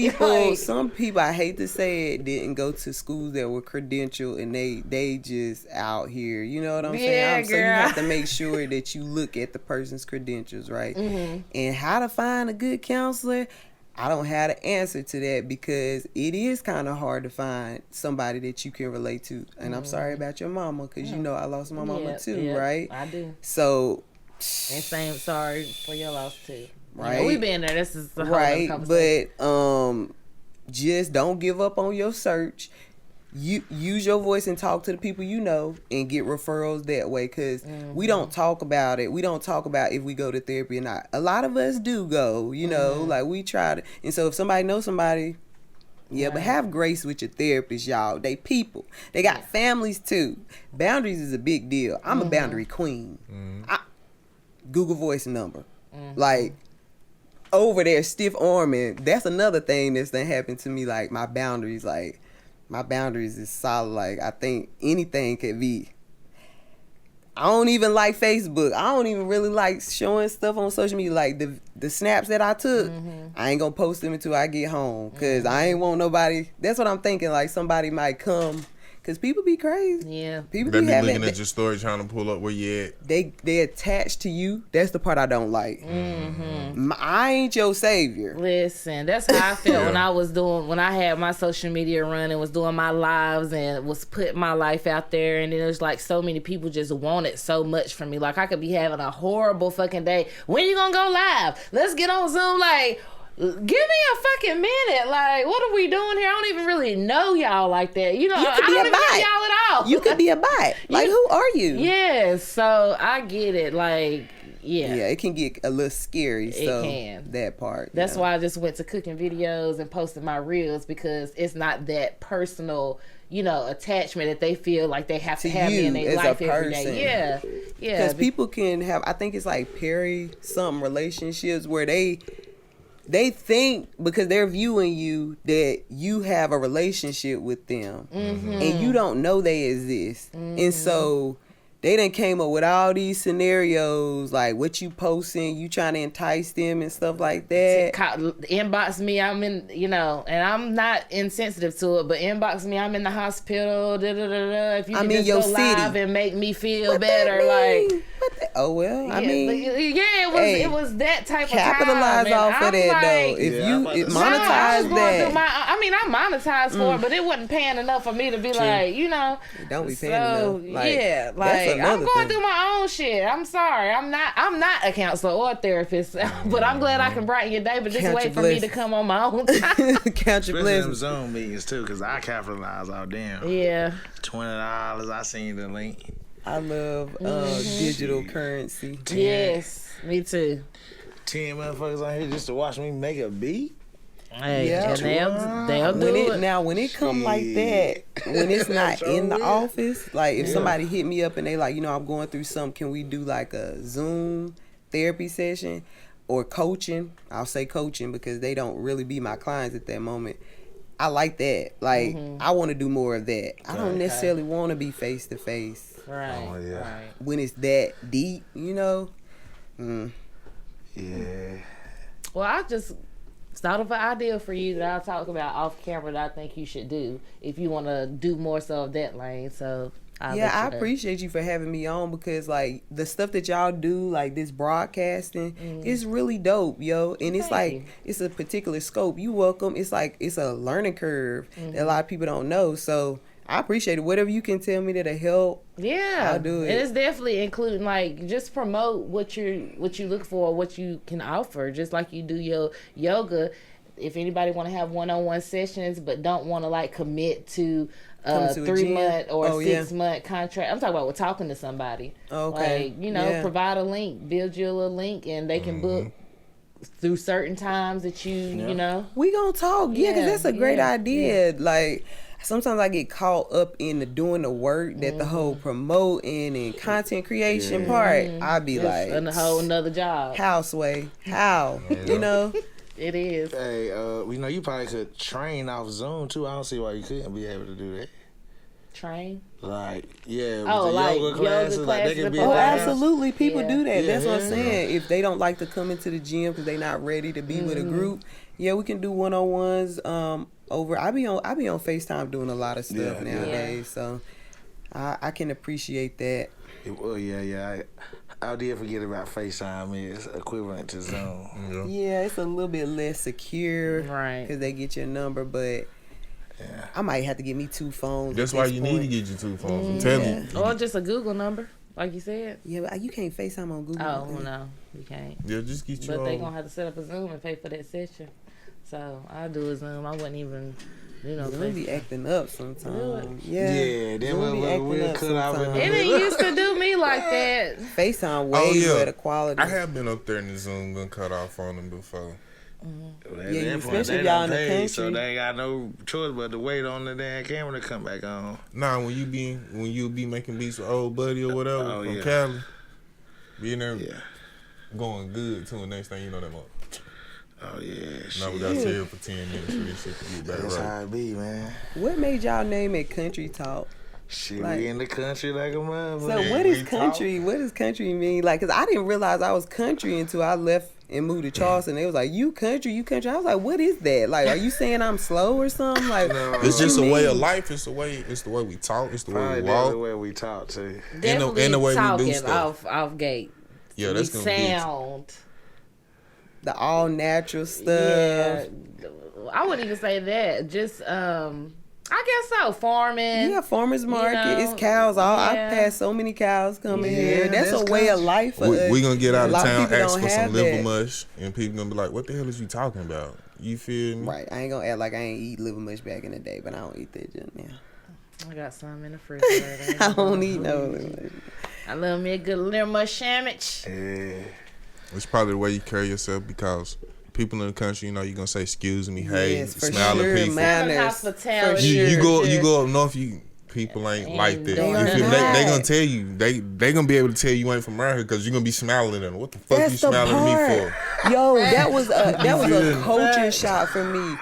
Some people, I hate to say it, didn't go to schools that were credentialed, and they just out here. You know what I'm saying? So you have to make sure that you look at the person's credentials, right? And how to find a good counselor, I don't have the answer to that, because it is kind of hard to find somebody that you can relate to. And I'm sorry about your mama, because I lost my mama too, right? I do. So, and same, sorry for your loss too. Right? We've been there. This is a whole right, conversation. but just don't give up on your search. You use your voice and talk to the people and get referrals that way, because we don't talk about it. We don't talk about if we go to therapy or not. A lot of us do go, like we try to. And so if somebody knows somebody, Yeah, but have grace with your therapist, y'all. They people. They got families too. Boundaries is a big deal. I'm a boundary queen. Google Voice number. Like, over there, stiff arming. That's another thing that's done happened to me. Like, my boundaries is solid. Like, I think anything could be. I don't even like Facebook. I don't even really like showing stuff on social media. Like, the snaps that I took, I ain't gonna post them until I get home. Because I ain't want nobody. That's what I'm thinking. Like, somebody might come. Because people be crazy. Yeah. People They be be having, looking at your story trying to pull up where you at. they attached to you. That's the part I don't like. I ain't your savior. Listen, that's how I felt when I had my social media run and was doing my lives and was putting my life out there, and then there's like so many people just wanted so much from me. Like, I could be having a horrible fucking day. When you gonna go live? Let's get on Zoom. Like, give me a fucking minute. Like, what are we doing here? I don't even really know y'all like that. You know, I don't even know y'all at all. You could be a bot. Like, who are you? Yeah, so I get it. Like, yeah, it can get a little scary. It So can. that part. That's why I just went to cooking videos and posted my reels, because it's not that personal, attachment that they feel like they have to have me in their life every day. Yeah. Because people can have, I think it's like something relationships where they think because they're viewing you that you have a relationship with them, and you don't know they exist, and so they done came up with all these scenarios, like what you posting, you trying to entice them and stuff like that. Inbox me, I'm in, and I'm not insensitive to it, but inbox me, I'm in the hospital, If you can just go live and make me feel better, like. It was that type of time. Capitalize off of that, though. If you monetize that. I monetized for it, but it wasn't paying enough for me to be like, Don't be paying enough. Like, I'm going through my own shit. I'm sorry. I'm not a counselor or a therapist, but I'm glad I can brighten your day. But just wait for me to come on my own time. Count your blessings. Zoom meetings too, because I capitalize all damn. Yeah. $20. I seen the link. I love digital currency. Yes, me too. 10 motherfuckers on here just to watch me make a beat. Hey, and they'll do it. Now, when it come like that, when it's not in the office, like if somebody hit me up and they like, I'm going through something, can we do like a Zoom therapy session or coaching? I'll say coaching because they don't really be my clients at that moment. I like that. Like, I want to do more of that. I don't necessarily want to be face to face. Right. Oh, yeah. Right. When it's that deep, Yeah. Well, I just thought of an idea for you that I'll talk about off camera that I think you should do if you want to do more so of that lane. So I appreciate you for having me on, because like the stuff that y'all do, like this broadcasting, is really dope, yo. And it's like it's a particular scope. You welcome. It's like it's a learning curve that a lot of people don't know. So I appreciate it. Whatever you can tell me that'll help. Yeah, I'll do it. And it's definitely including like just promote what you look for, what you can offer, just like you do your yoga. If anybody want to have one-on-one sessions but don't want to like commit to a 3-month or 6-month contract, I'm talking about talking to somebody. Okay, like provide a link, build you a little link, and they can book through certain times that we gonna talk. Because that's a great idea. Like, sometimes I get caught up in doing the work that the whole promoting and content creation part. I be it's like, a whole nother job. How, Sway? How? It is. Hey, you probably could train off Zoom too. I don't see why you couldn't be able to do that. Train? Like, yeah. Like yoga classes. Like they could be absolutely. People do that. That's what I'm saying. If they don't like to come into the gym because they're not ready to be with a group, we can do one-on-ones. Over, I be on FaceTime doing a lot of stuff nowadays, so I can appreciate that. Well, I did forget about FaceTime is equivalent to Zoom. Yeah, it's a little bit less secure, right? Because they get your number, but I might have to get me 2 phones. That's why you need to get your 2 phones. I'm telling you. Or just a Google number, like you said. Yeah, but you can't FaceTime on Google. Oh, no, you can't. Yeah, just get your But they gonna have to set up a Zoom and pay for that session. So I do a Zoom. I wouldn't even, Zoom be acting up sometimes. Yeah, they be acting up sometimes. It didn't used to do me like that. FaceTime way better quality. I have been up there in the Zoom and cut off on them before. Well, Yeah, that point, especially they y'all done in the paid, so country. they ain't got no choice but to wait on the damn camera to come back on. Nah, when you be making beats with old buddy or whatever from yeah. Cali, being there Yeah. going good too, and next thing you know that much. Oh yeah. Now we Shit. got to here for 10 minutes for this shit to get back That's right. how it be, man. What made y'all name it Kuntry Talk? Shit, Like- we in the country like a motherfucker. So what is country? What does country mean? Like, cause I didn't realize I was country until I left and moved to Charleston. They was like, "You country, you country." I was like, "What is that? Like, are you saying I'm slow or something?" Like, No. It's just a what you way of mean? life. It's the way we talk. It's the way Probably we that's walk. the way we talk too. Definitely and the way we do talking stuff. off gate. Yeah, that's we gonna be. sound. The all natural stuff. Yeah, I wouldn't even say that. Just I guess so. Farming. Yeah, farmers market. know, It's cows. I yeah. passed so many cows coming Yeah, here. That's a way of life for us. We gonna get out A of lot town, people ask don't for some have liver that. mush, and people gonna be like, "What the hell is you talking about?" You feel me? Right. I ain't gonna act like I ain't eat liver much back in the day, but I don't eat that just now. I got some in the refrigerator. I don't eat no liver mush. I love me a good liver mush sandwich. Yeah. It's probably the way you carry yourself because people in the country, you know, you gonna say excuse me, hey, Yes, for smile sure, at people. man. Manners. Hospitality. You go up north, people ain't like that. They You are feel me? not. They gonna tell you they gonna be able to tell you ain't from around here because you gonna be smiling at them. What the fuck That's you the smiling at me part. for? Yo, that was feel a me? culture shock for me.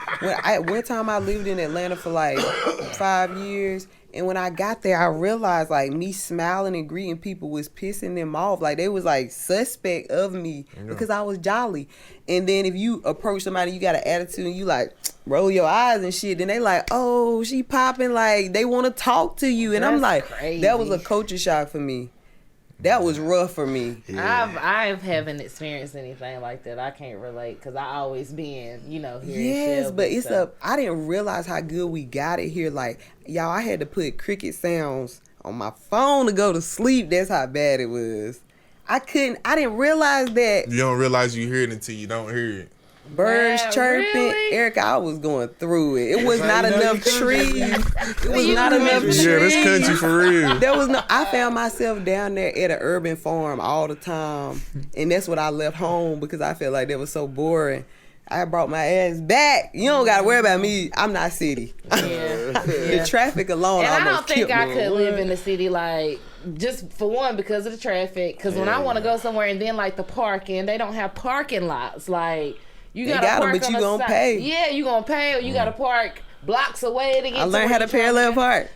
One time I lived in Atlanta for like 5 years, and when I got there, I realized like me smiling and greeting people was pissing them off. Like they was like suspect of me because I was jolly. And then if you approach somebody, you got an attitude, and you like roll your eyes and shit. Then they like, oh, she popping, like they want to talk to you, and I'm That's like, crazy. that was a culture shock for me. That was rough for me. I haven't experienced anything like that. I can't relate because I always been, here in Yes, Shelby, but it's so. I didn't realize how good we got it here. Like, y'all, I had to put cricket sounds on my phone to go to sleep. That's how bad it was. I didn't realize that. You don't realize you hear it until you don't hear it. Birds Wow, chirping. really? Erica, I was going through it. It was not how you know enough you country. trees. It was You not grew enough up in trees. the Yeah, that's country for real. There was no. I found myself down there at an urban farm all the time, and that's what I left home because I felt like that was so boring. I brought my ass back. You don't gotta worry about me. I'm not city. Yeah. The traffic alone And I almost don't think killed I me. could live in the city, like, just for one, because of the traffic. Because when I want to go somewhere and then, like, the parking, they don't have parking lots. Like, you They got to got 'em, park but on you the gonna side. pay. Yeah, you going to pay, or you got to park blocks away to get I to learned how where to you trying parallel go. park.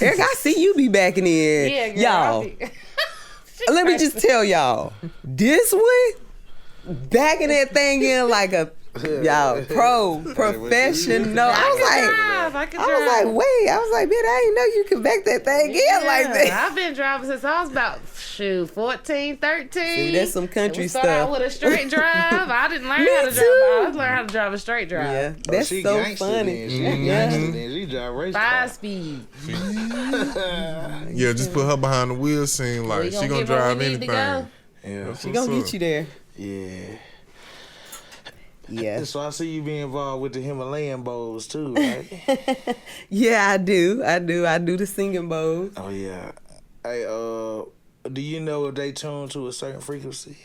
Eric, I see you be backing in. Yeah, girl, y'all. Let me just tell y'all, this one, backing that thing in like a professional. I can I was drive. like, wait. I was like, man, I didn't know you could back that thing in like that. I've been driving since I was about 14, 13. See, that's some country We started out stuff. with a straight drive. I didn't learn Me how to drive. too. I learned how to drive a straight drive. Yeah, Oh, that's she so gangsta funny. Then. She Yeah. gangsta then. She drive race 5 car. speed. Yeah, just put her behind the wheel, seem We like she gonna get where drive we need anything. to go. Yeah. That's She what's gonna up. get you there. Yeah. Yeah. So I see you be involved with the Himalayan bowls too, right? Yeah, I do. I do the singing bowls. Oh yeah. Hey, do you know if they tune to a certain frequency?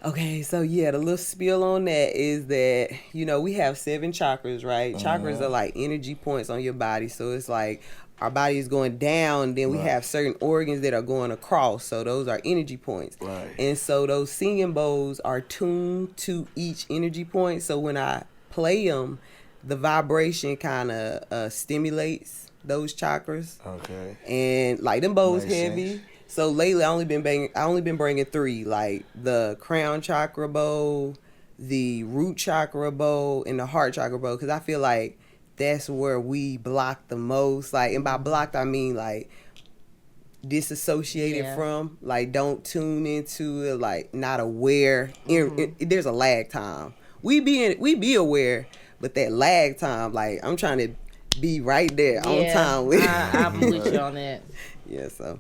Okay, so yeah, the little spiel on that is that, we have 7 chakras, right? Chakras are like energy points on your body. So it's like our body is going down, then we have certain organs that are going across. So those are energy points. Right. And so those singing bowls are tuned to each energy point. So when I play them, the vibration kind of stimulates those chakras. Okay. And like them bowls Makes heavy. sense. So lately I only been bringing 3, like the crown chakra bowl, the root chakra bowl, and the heart chakra bowl, because I feel like that's where we block the most. Like, and by blocked I mean like disassociated from, like don't tune into it, like not aware. There's a lag time. We be aware, but that lag time, like I'm trying to be right there on time with. I'm with you on that. Yeah, so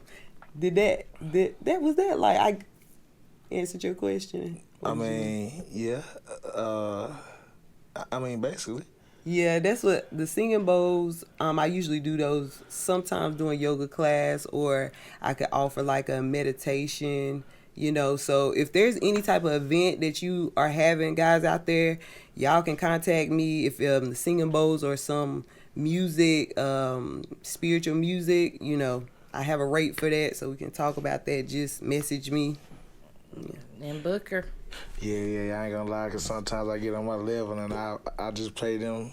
was that like I answered your question? I mean, yeah. I mean, basically. Yeah, that's what the singing bowls. I usually do those sometimes during yoga class, or I could offer like a meditation, You know, so if there's any type of event that you are having, guys out there, y'all can contact me. If the singing bowls or some music, spiritual music, you know, I have a rate for that, so we can talk about that. Just message me. Yeah. And Booker. Yeah, I ain't gonna lie, because sometimes I get on my level and I just play them.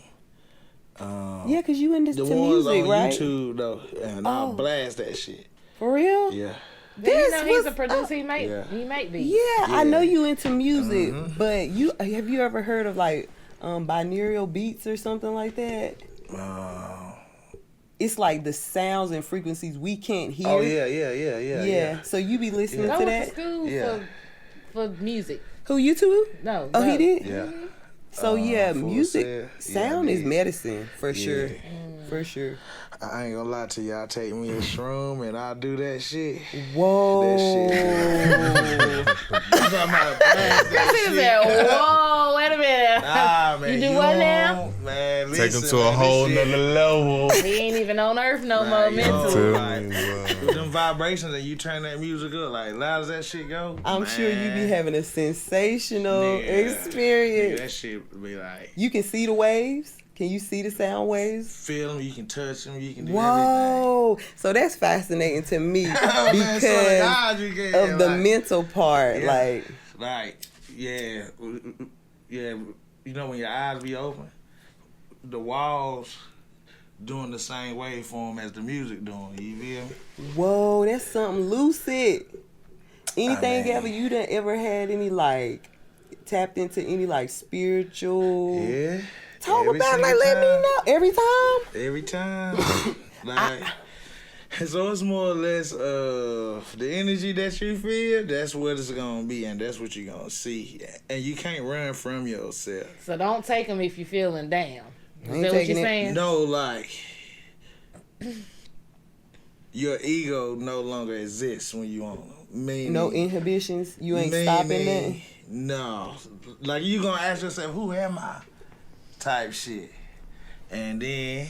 Yeah, because you into the music, ones on right? YouTube, though, and I'll blast that shit. For real? Yeah. You know he's a producer. He make beats. Yeah, I know you into music, but have you ever heard of like binaural beats or something like that? It's like the sounds and frequencies we can't hear. Oh yeah. So you be listening to I that? went to school for music. Who, you too? No. Oh, he did? Yeah. So music, sound is big. medicine for sure. For sure. I ain't gonna lie to you. I take me a shroom and I do that shit. Whoa. That shit. Christina said, "Whoa, wait a minute." Nah, man. You do what now? Man, Take them listen, to a man, whole this shit- nother level. He ain't even on Earth no Nah, more. yo, Mentally. like, with them vibrations and you turn that music up, like loud as that shit go. I'm sure you be having a sensational Nigga, experience. that shit be like, You can see the waves? Can you see the sound waves? feel them, you can touch them, you can do Whoa. So that's fascinating to me everything. Man, swear to because God, you can, of the like, mental part. Yeah. Like, yeah. You know when your eyes be open, the walls doing the same waveform as the music doing. You feel me? whoa, that's something lucid. Anything mean- ever you done ever had any like tapped into any like spiritual? Yeah. Talk Every about it, like single let me time. know every time. Every time. Like, so it's more or less the energy that you feel, that's what it's gonna be, and that's what you're gonna see. And you can't run from yourself. So don't take them if you're feeling down. Is Ain't that what taking you're it. saying? No, like your ego no longer exists when you on them. Meaning, No inhibitions. You ain't stopping nothing. No. Like you gonna ask yourself, who am I? Type shit. And then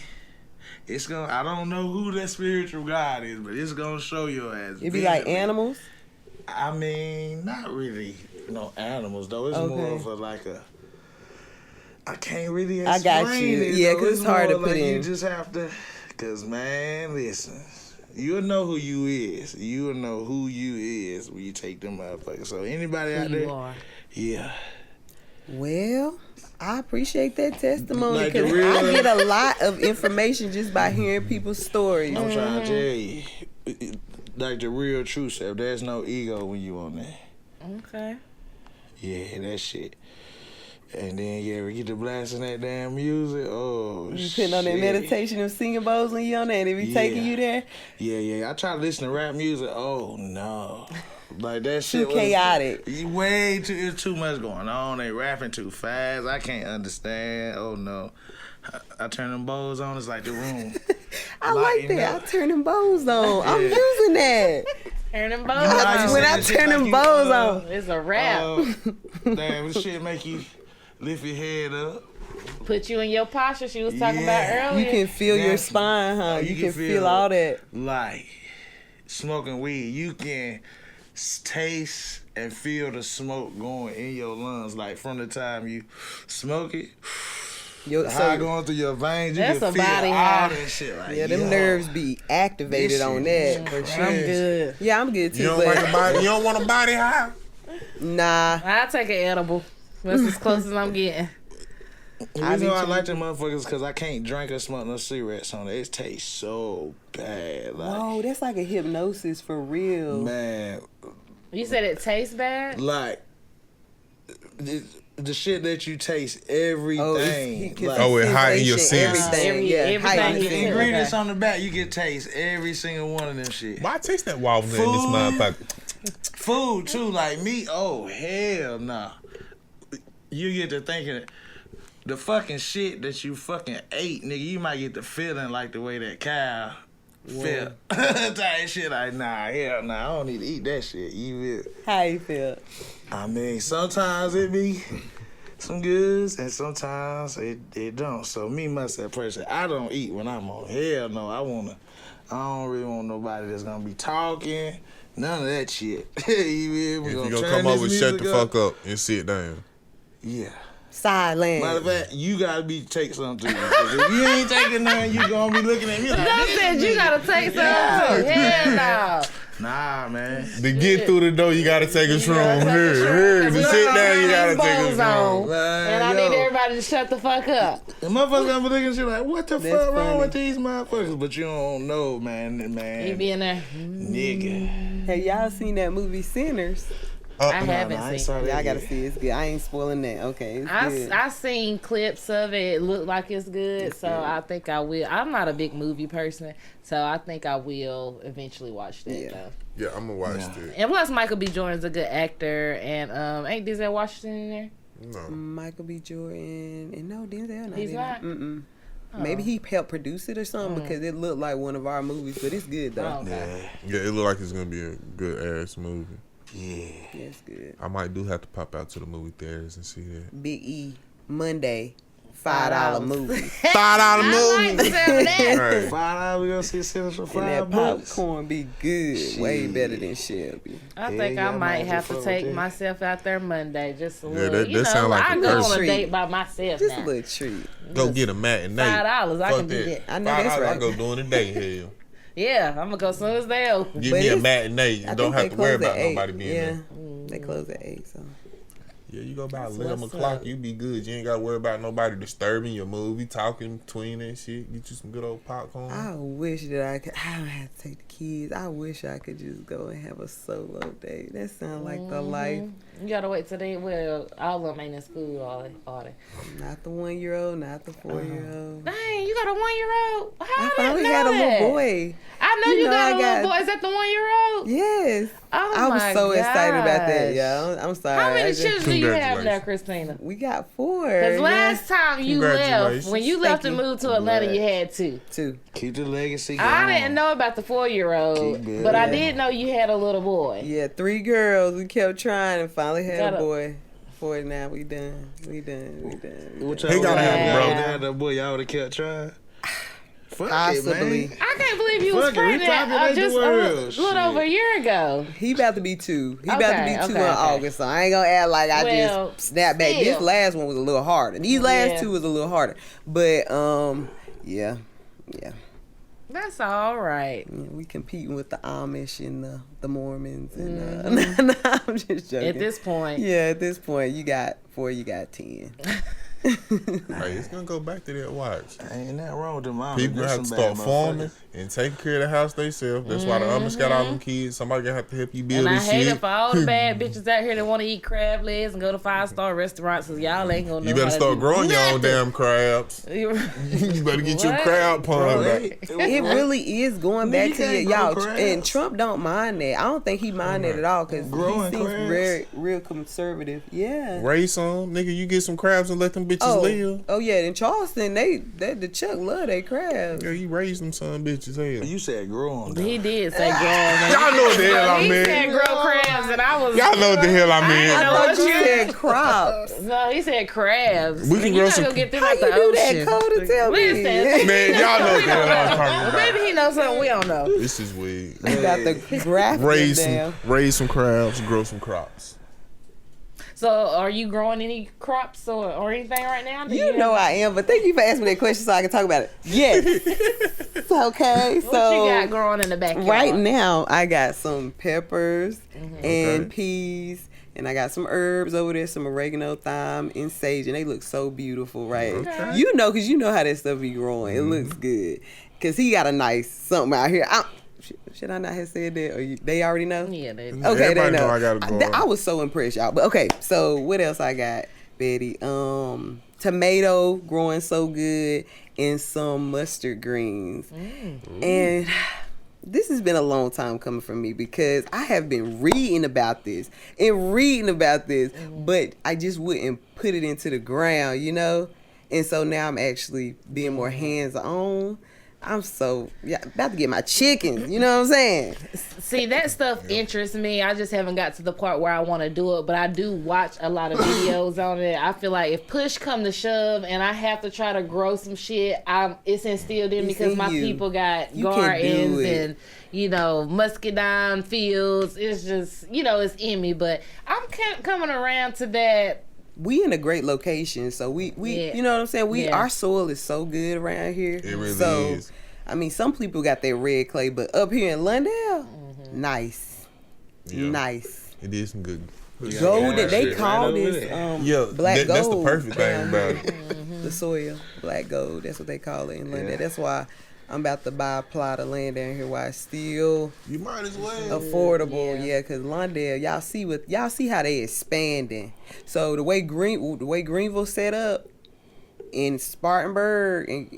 it's gonna, I don't know who that spiritual God is, but it's gonna show your ass. It be like visually. animals. I mean, not really no animals though. It's Okay. more of a like a, I can't really I explain got you. it. Yeah, though. 'cause it's hard to more put like in. You just have to, cause man, listen, you'll know who you is. You'll know who you is when you take them motherfuckers. So anybody out Who you there, are. yeah. Well, I appreciate that testimony Like the because real- I get a lot of information just by hearing people's stories. I'm trying to tell you, like the real truth stuff. There's no ego when you on there. Okay. Yeah, that shit. And then we get to blasting that damn music. Oh, You putting on that shit. meditation of singing bowls when you on there, and it be taking you there. Yeah. I try to listen to rap music. Oh no, like that Too shit was chaotic. Way too. It's too much going on. They rapping too fast. I can't understand. Oh no. I turn them bowls on. It's like the room. I like Lighten that. up. I turn them bowls on. I'm Yeah. using that. Turn them bows know how you on. When say I that shit turn like them you, bowls on. It's a wrap. Damn, this shit make you lift your head up. Put you in your posture she was talking Yeah. about earlier. You can feel your That's- spine, huh? You can feel all that. Like smoking weed, you can taste and feel the smoke going in your lungs. Like from the time you smoke it, Yo, the high so, going through your veins, you That's can a feel body all high. that shit. Like, yeah, them yo, nerves be activated this on shit that is for sure. I'm good. Yeah, I'm good too. You don't, but like a body, you don't want a body high? nah, I'll take an edible. That's as close as I'm getting. The reason why I like them motherfuckers because I can't drink or smoke no cigarettes on it. It tastes so bad. Like, whoa, that's like a hypnosis for real. man, You said it tastes bad? like the shit that you taste, everything. he- like, Oh, it heighten your sensation, senses. Everything, yeah, Everything heighten you the feel. senses. ingredients on the back, you can taste every single one of them shit. Why taste that waffle in this Food. motherfucker? Food too, like meat. Oh hell nah. You get to thinking the fucking shit that you fucking ate, nigga. You might get the feeling like the way that cow felt. Type shit like nah, hell nah. I don't need to eat that shit. You feel? How you feel? I mean, sometimes it be some goods and sometimes it don't. So me myself personally, I don't eat when I'm on. Hell no, I don't really want nobody that's gonna be talking None of that shit. If you gonna come up with shut the fuck up and sit down. Yeah. Silent. Matter of fact, you gotta take something to you. If you ain't taking nothing, you gonna be looking at me like Dumb said you gotta take something. Hell no. Nah, man. To get through the door, you gotta take a shroom. Here. To sit down, you gotta take a shroom. And I need everybody to shut the fuck up. The motherfuckers gonna be looking at you like, what the That's fuck wrong funny. with these motherfuckers? But you don't know, man. You be in there. Nigga. Have y'all seen that movie Sinners? I haven't I ain't seen saw it. that Y'all gotta yet. see it. It's good. I ain't spoiling that. Okay, it's good. I seen clips of it. It looked like it's good, so I think I will. I'm not a big movie person, so I think I will eventually watch that. Yeah. Though. Yeah, I'm gonna watch that. And plus, Michael B. Jordan's a good actor, and ain't Denzel Washington in there? No. Michael B. Jordan and no Denzel. He's not? Mm-mm. Oh. Maybe he helped produce it or something because it looked like one of our movies, but it's good though. Oh, okay. Yeah, it look like it's gonna be a good ass movie. Yeah. Yeah, it's good. I might do have to pop out to the movie theaters and see that. Big E Monday, $5 movie. $5 I like some of that. Right. $5 we gonna see Sinners for And that $5. popcorn be good. Way better than Shelby. I think Yeah, I might y'all have to might take just myself out there Monday. Just a Yeah, little. that You know, sound like I a go curse. on a date by myself Just now. a little treat. Go get a matinee. $5, I Fuck can do that. I know that's $5, right. I go during the day. Hell, Yeah, I'm gonna go as soon as they open. give But me a it's- matinee. You I don't think have they to worry close at about 8. nobody being Yeah, there. they close at 8. So Yeah, you go about That's 11 what's o'clock, up. you be good. You ain't got to worry about nobody disturbing your movie, talking between and shit. Get you some good old popcorn. I wish that I could. I don't have to take the kids. I wish I could just go and have a solo date. That sounds like the life. You gotta wait till they. Well, all of them ain't in school. All they. Not the 1-year-old, not the 4-year-old. Dang, you got a 1-year-old? How I I finally didn't know had a that? little boy. I know You you know, got I a little got- boy. Is that the 1-year-old? Yes. Oh I was my so excited about that, gosh. y'all. I'm sorry. How I many just- children do you have now, Congratulations. Christina? We got 4. Because last time you left, Congratulations. when you left to Thank you. move to Atlanta, you had 2. 2. Keep the legacy going. I didn't know about the 4-year-old, Keep it. but I did know you had a little boy. Yeah, 3 girls. We kept trying and finally had Got a a- boy. 4 now. We done. What He gotta have a brother. Had that boy, y'all would have kept trying. Fuck Possibly. it, man. I can't believe you was Fuck it, we pregnant populate the just world. a little Shit. over a year ago. He about to be 2. He about to be 2 in okay. August, so I ain't gonna act like I Well, just snapped back. still. This last one was a little harder. These last Yeah. 2 was a little harder. But yeah. That's all right. Yeah, we competing with the Amish and the Mormons and no, I'm just joking. At this point. Yeah, at this point you got 4, you got 10. Hey, it's going to go back to that watch. Ain't nothing wrong with them mama. People have to start farming and taking care of the house themselves. That's why the Amish got all them kids. Somebody gonna have to help you build And I this hate shit. it for all the bad bitches out here that want to eat crab legs and go to 5-star restaurants because y'all ain't gonna know You better how to start do growing your own nothing. damn crabs. You better get your What? crab pond back. It really is going back you to can't y'all. grow crabs. And Trump don't mind that. I don't think he mind that at all because he Growing seems crabs? real conservative. Yeah. Raise some, nigga. You get some crabs and let them bitches live. Oh yeah, in Charleston, the Chuck love they crabs. Yeah, you raise them son bitches. Hell. You said growing. He did say grow. man. Y'all know what the hell I He said mean. grow crabs and I was. Y'all know what the hell I I mean. know I what thought you you- said crops. No, he said crabs. We can Man, grow you some- gotta go get them How out you the do ocean. that, Cole, to tell me? Listen. Man, y'all know what the hell I'm talking Well, about. maybe he knows something we don't know. This is weird. You got the graphic down. Raise some crabs, grow some crops. So, are you growing any crops or anything right now? Do You know I am, but thank you for asking me that question so I can talk about it. Yes. Okay, What so you got growing in the backyard? right now I got some peppers and Okay. peas, and I got some herbs over there, some oregano, thyme, and sage, and they look so beautiful, right? Okay. You know, because you know how that stuff be growing. It looks good. Because he got a nice something out here. Should I not have said that? Or they already know? Yeah, they. Okay, Everybody they know. know I gotta go I on. was so impressed, y'all. But okay, so what else I got, Betty? Tomato growing so good, and some mustard greens. And this has been a long time coming from me because I have been reading about this, but I just wouldn't put it into the ground, you know? And so now I'm actually being more hands-on. about to get my chickens. You know what I'm saying? See, that stuff interests me. I just haven't got to the part where I want to do it, but I do watch a lot of videos on it. I feel like if push come to shove and I have to try to grow some shit, it's instilled in me because my people got gardens and, muscadine fields. It's just, it's in me, but I'm coming around to that. We in a great location, so we you know what I'm saying? Our soil is so good around here. It really is. I mean, some people got their red clay, but up here in Lundale, nice. Yeah. Nice. It is some good gold that they call this black gold. That's the perfect thing about it. The soil, black gold. That's what they call it in Lundale. That's why I'm about to buy a plot of land down here while it's still you might as well affordable. Yeah, because Lundale, y'all see how they expanding. So the way Greenville set up in Spartanburg and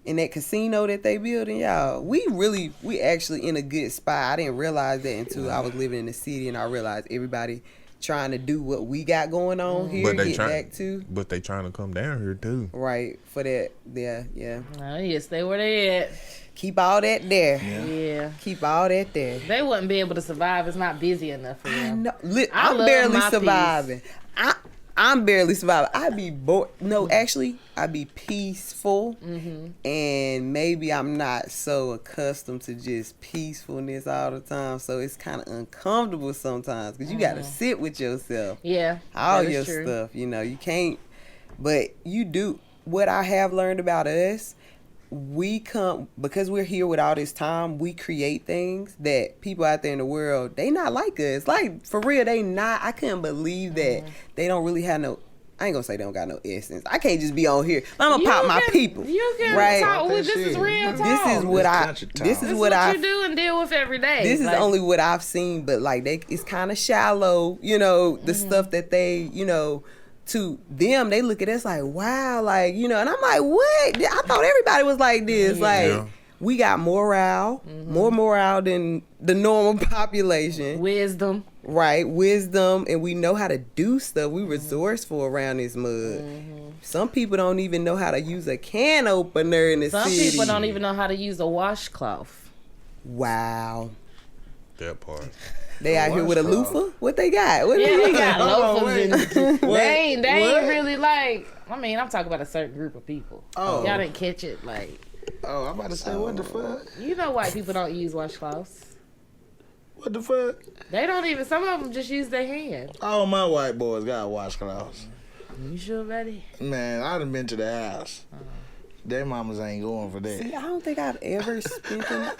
in that casino that they building, y'all, we actually in a good spot. I didn't realize that until I was living in the city and I realized everybody trying to do what we got going on here, but they trying to come down here too. Right, for that, yeah. Oh, yeah, stay where they at. Keep all that there. Yeah. Keep all that there. They wouldn't be able to survive. It's not busy enough for them. I'm barely surviving. I'm barely surviving. I'd be bored. No, actually, I'd be peaceful. And maybe I'm not so accustomed to just peacefulness all the time. So it's kind of uncomfortable sometimes because you got to sit with yourself. Yeah. All your stuff. You can't. But you do. What I have learned about us, because we're here with all this time, we create things that people out there in the world, they not like us. Like, for real, they not. I couldn't believe that they don't really have no, I ain't gonna say they don't got no essence. I can't just be on here. I'm gonna pop my people. You can talk with, this is real talk. This is what you do and deal with every day. This is only what I've seen, but like it's kind of shallow, the stuff that they, to them, they look at us like, wow, like, and I'm like, what? I thought everybody was like this. We got morale, more morale than the normal population. Wisdom. Right, wisdom, and we know how to do stuff. We resourceful around this mud. Some people don't even know how to use a can opener in the city. Some people don't even know how to use a washcloth. Wow. That part. They out here with a loofah? What they got? They got loafers. They ain't really like, I'm talking about a certain group of people. Y'all didn't catch it, like. Oh, I'm about to say, what the fuck? White people don't use washcloths. What the fuck? They don't even, some of them just use their hand. All my white boys got washcloths. You sure, buddy? Man, I done been to the house. Their mamas ain't going for that. See, I don't think I've ever spent them.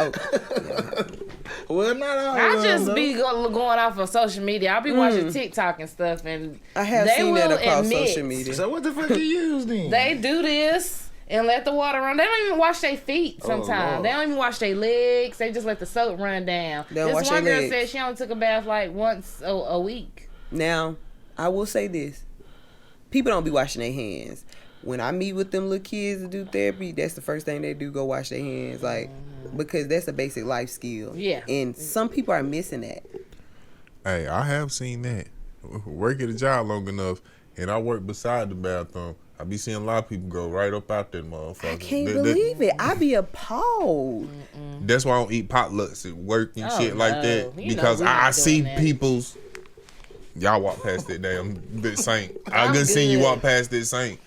Well, not all. I just be going off of social media. I'll be watching TikTok and stuff, and I have seen that across social media. So what the fuck you use then? They do this and let the water run. They don't even wash their feet sometimes. They don't even wash their legs. They just let the soap run down. This one girl said she only took a bath like once a week. Now, I will say this. People don't be washing their hands. When I meet with them little kids to do therapy, that's the first thing they do, go wash their hands. Like, because that's a basic life skill. Yeah. And some people are missing that. Hey, I have seen that. Work at a job long enough, and I work beside the bathroom. I be seeing a lot of people go right up out that motherfucker. I can't believe it. I be appalled. That's why I don't eat potlucks at work and shit like that. Because I see people's... Y'all walk past that damn bit sink. I done seen you walk past that sink.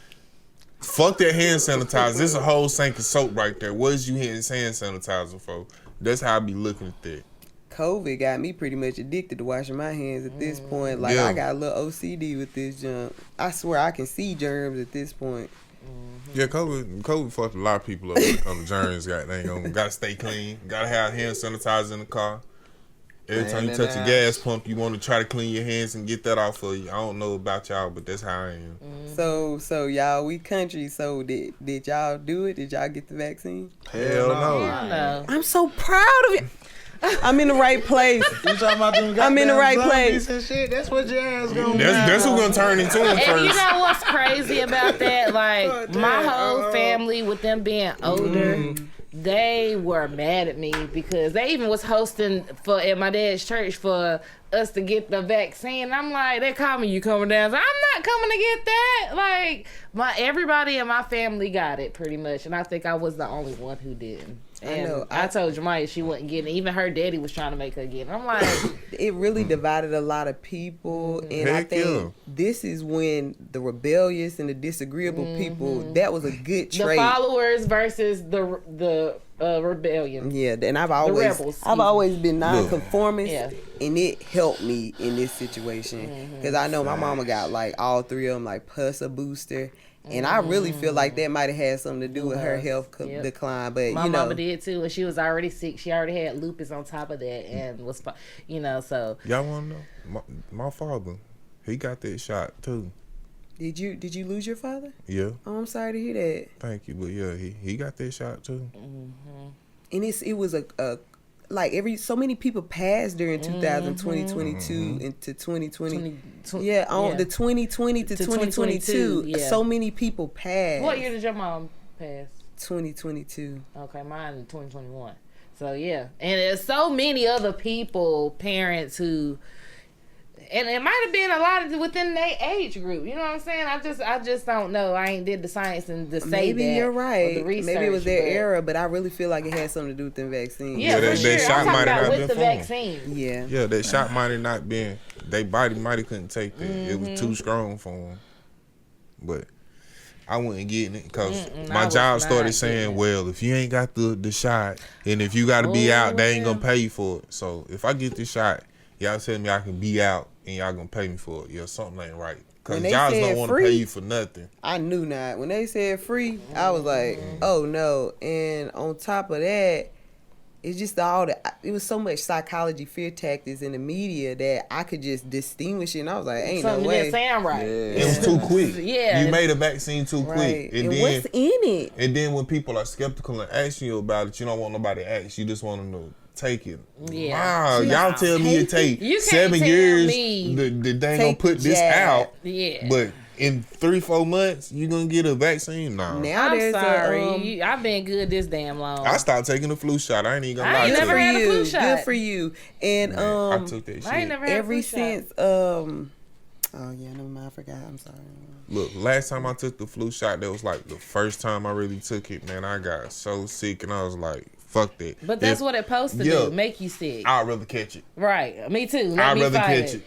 Fuck that hand sanitizer. There's a whole sink of soap right there. What is you hitting hand sanitizer for? That's how I be looking at that. COVID got me pretty much addicted to washing my hands at this point. Like, I got a little OCD with this junk. I swear I can see germs at this point. Yeah, COVID fucked a lot of people up when it comes to germs. Gotta stay clean. Gotta have hand sanitizer in the car. Every time you touch a gas pump, you want to try to clean your hands and get that off of you. I don't know about y'all, but that's how I am. So y'all, we country. So did y'all do it? Did y'all get the vaccine? Hell no. No. I'm so proud of you. I'm in the right place. You talking about them I'm in the right place. And shit? That's what your ass gonna That's what's gonna turn into it first. And you know what's crazy about that? Like, my whole family, with them being older, they were mad at me because they even was hosting at my dad's church for us to get the vaccine. I'm like, they call me, you coming down? So, I'm not coming to get that. Like, everybody in my family got it pretty much, and I think I was the only one who didn't. And I told Jemiah she wasn't getting it. Even her daddy was trying to make her get it. I'm like, it really divided a lot of people, and I think this is when the rebellious and the disagreeable people, that was a good trait. The followers versus the rebellion. Yeah, and I've always been nonconformist, and it helped me in this situation because I know my mama got like all three of them, like plus a booster. And I really feel like that might have had something to do with her health decline. But my mama did too, and she was already sick. She already had lupus on top of that, and was, so. Y'all want to know? My father, he got that shot too. Did you lose your father? Yeah. Oh, I'm sorry to hear that. Thank you, but yeah, he got that shot too. And it was a like so many people passed during 2022 into 2020. The 2020 to 2022. So many people passed. What year did your mom pass? 2022. Okay, mine in 2021. So yeah, and there's so many other people, parents who. And it might have been a lot of within their age group. You know what I'm saying? I just don't know. I ain't did the science and to say maybe that. Maybe you're right. Research, maybe it was their era, but I really feel like it had something to do with the vaccine. Yeah, for sure. That shot might have not been the vaccine. Yeah, that shot might have not been. Their body might have couldn't take that. It was too strong for them. But I wasn't getting it because my job started saying, well, if you ain't got the shot and if you got to be out, they ain't going to pay you for it. So if I get the shot, y'all tell me I can be out and y'all going to pay me for it. Yeah, something ain't right. Because y'all don't want to pay you for nothing. I knew not. When they said free, I was like, oh no. And on top of that, it's just it was so much psychology, fear tactics in the media that I could just distinguish it. And I was like, ain't something no way. Didn't sound right. Yeah. It was too quick. Yeah. You made a vaccine too quick. And then, what's in it? And then when people are skeptical and asking you about it, you don't want nobody to ask. You just want them to take it. Yeah. Wow, y'all tell me it take 7 years that they ain't gonna put this out. Yeah. But in 3-4 months, you gonna get a vaccine? Nah. Now I'm sorry. I've been good this damn long. I stopped taking the flu shot. I ain't even gonna lie to you. I ain't never had a flu shot. Good for you. And I took that shit. I ain't never had ever a flu since shot. Oh yeah, never mind. I forgot. I'm sorry. Look, last time I took the flu shot, that was like the first time I really took it. Man, I got so sick, and I was like, "Fuck that." But that's what it's supposed to do, make you sick. I'd rather catch it. Right, me too. I'd rather catch it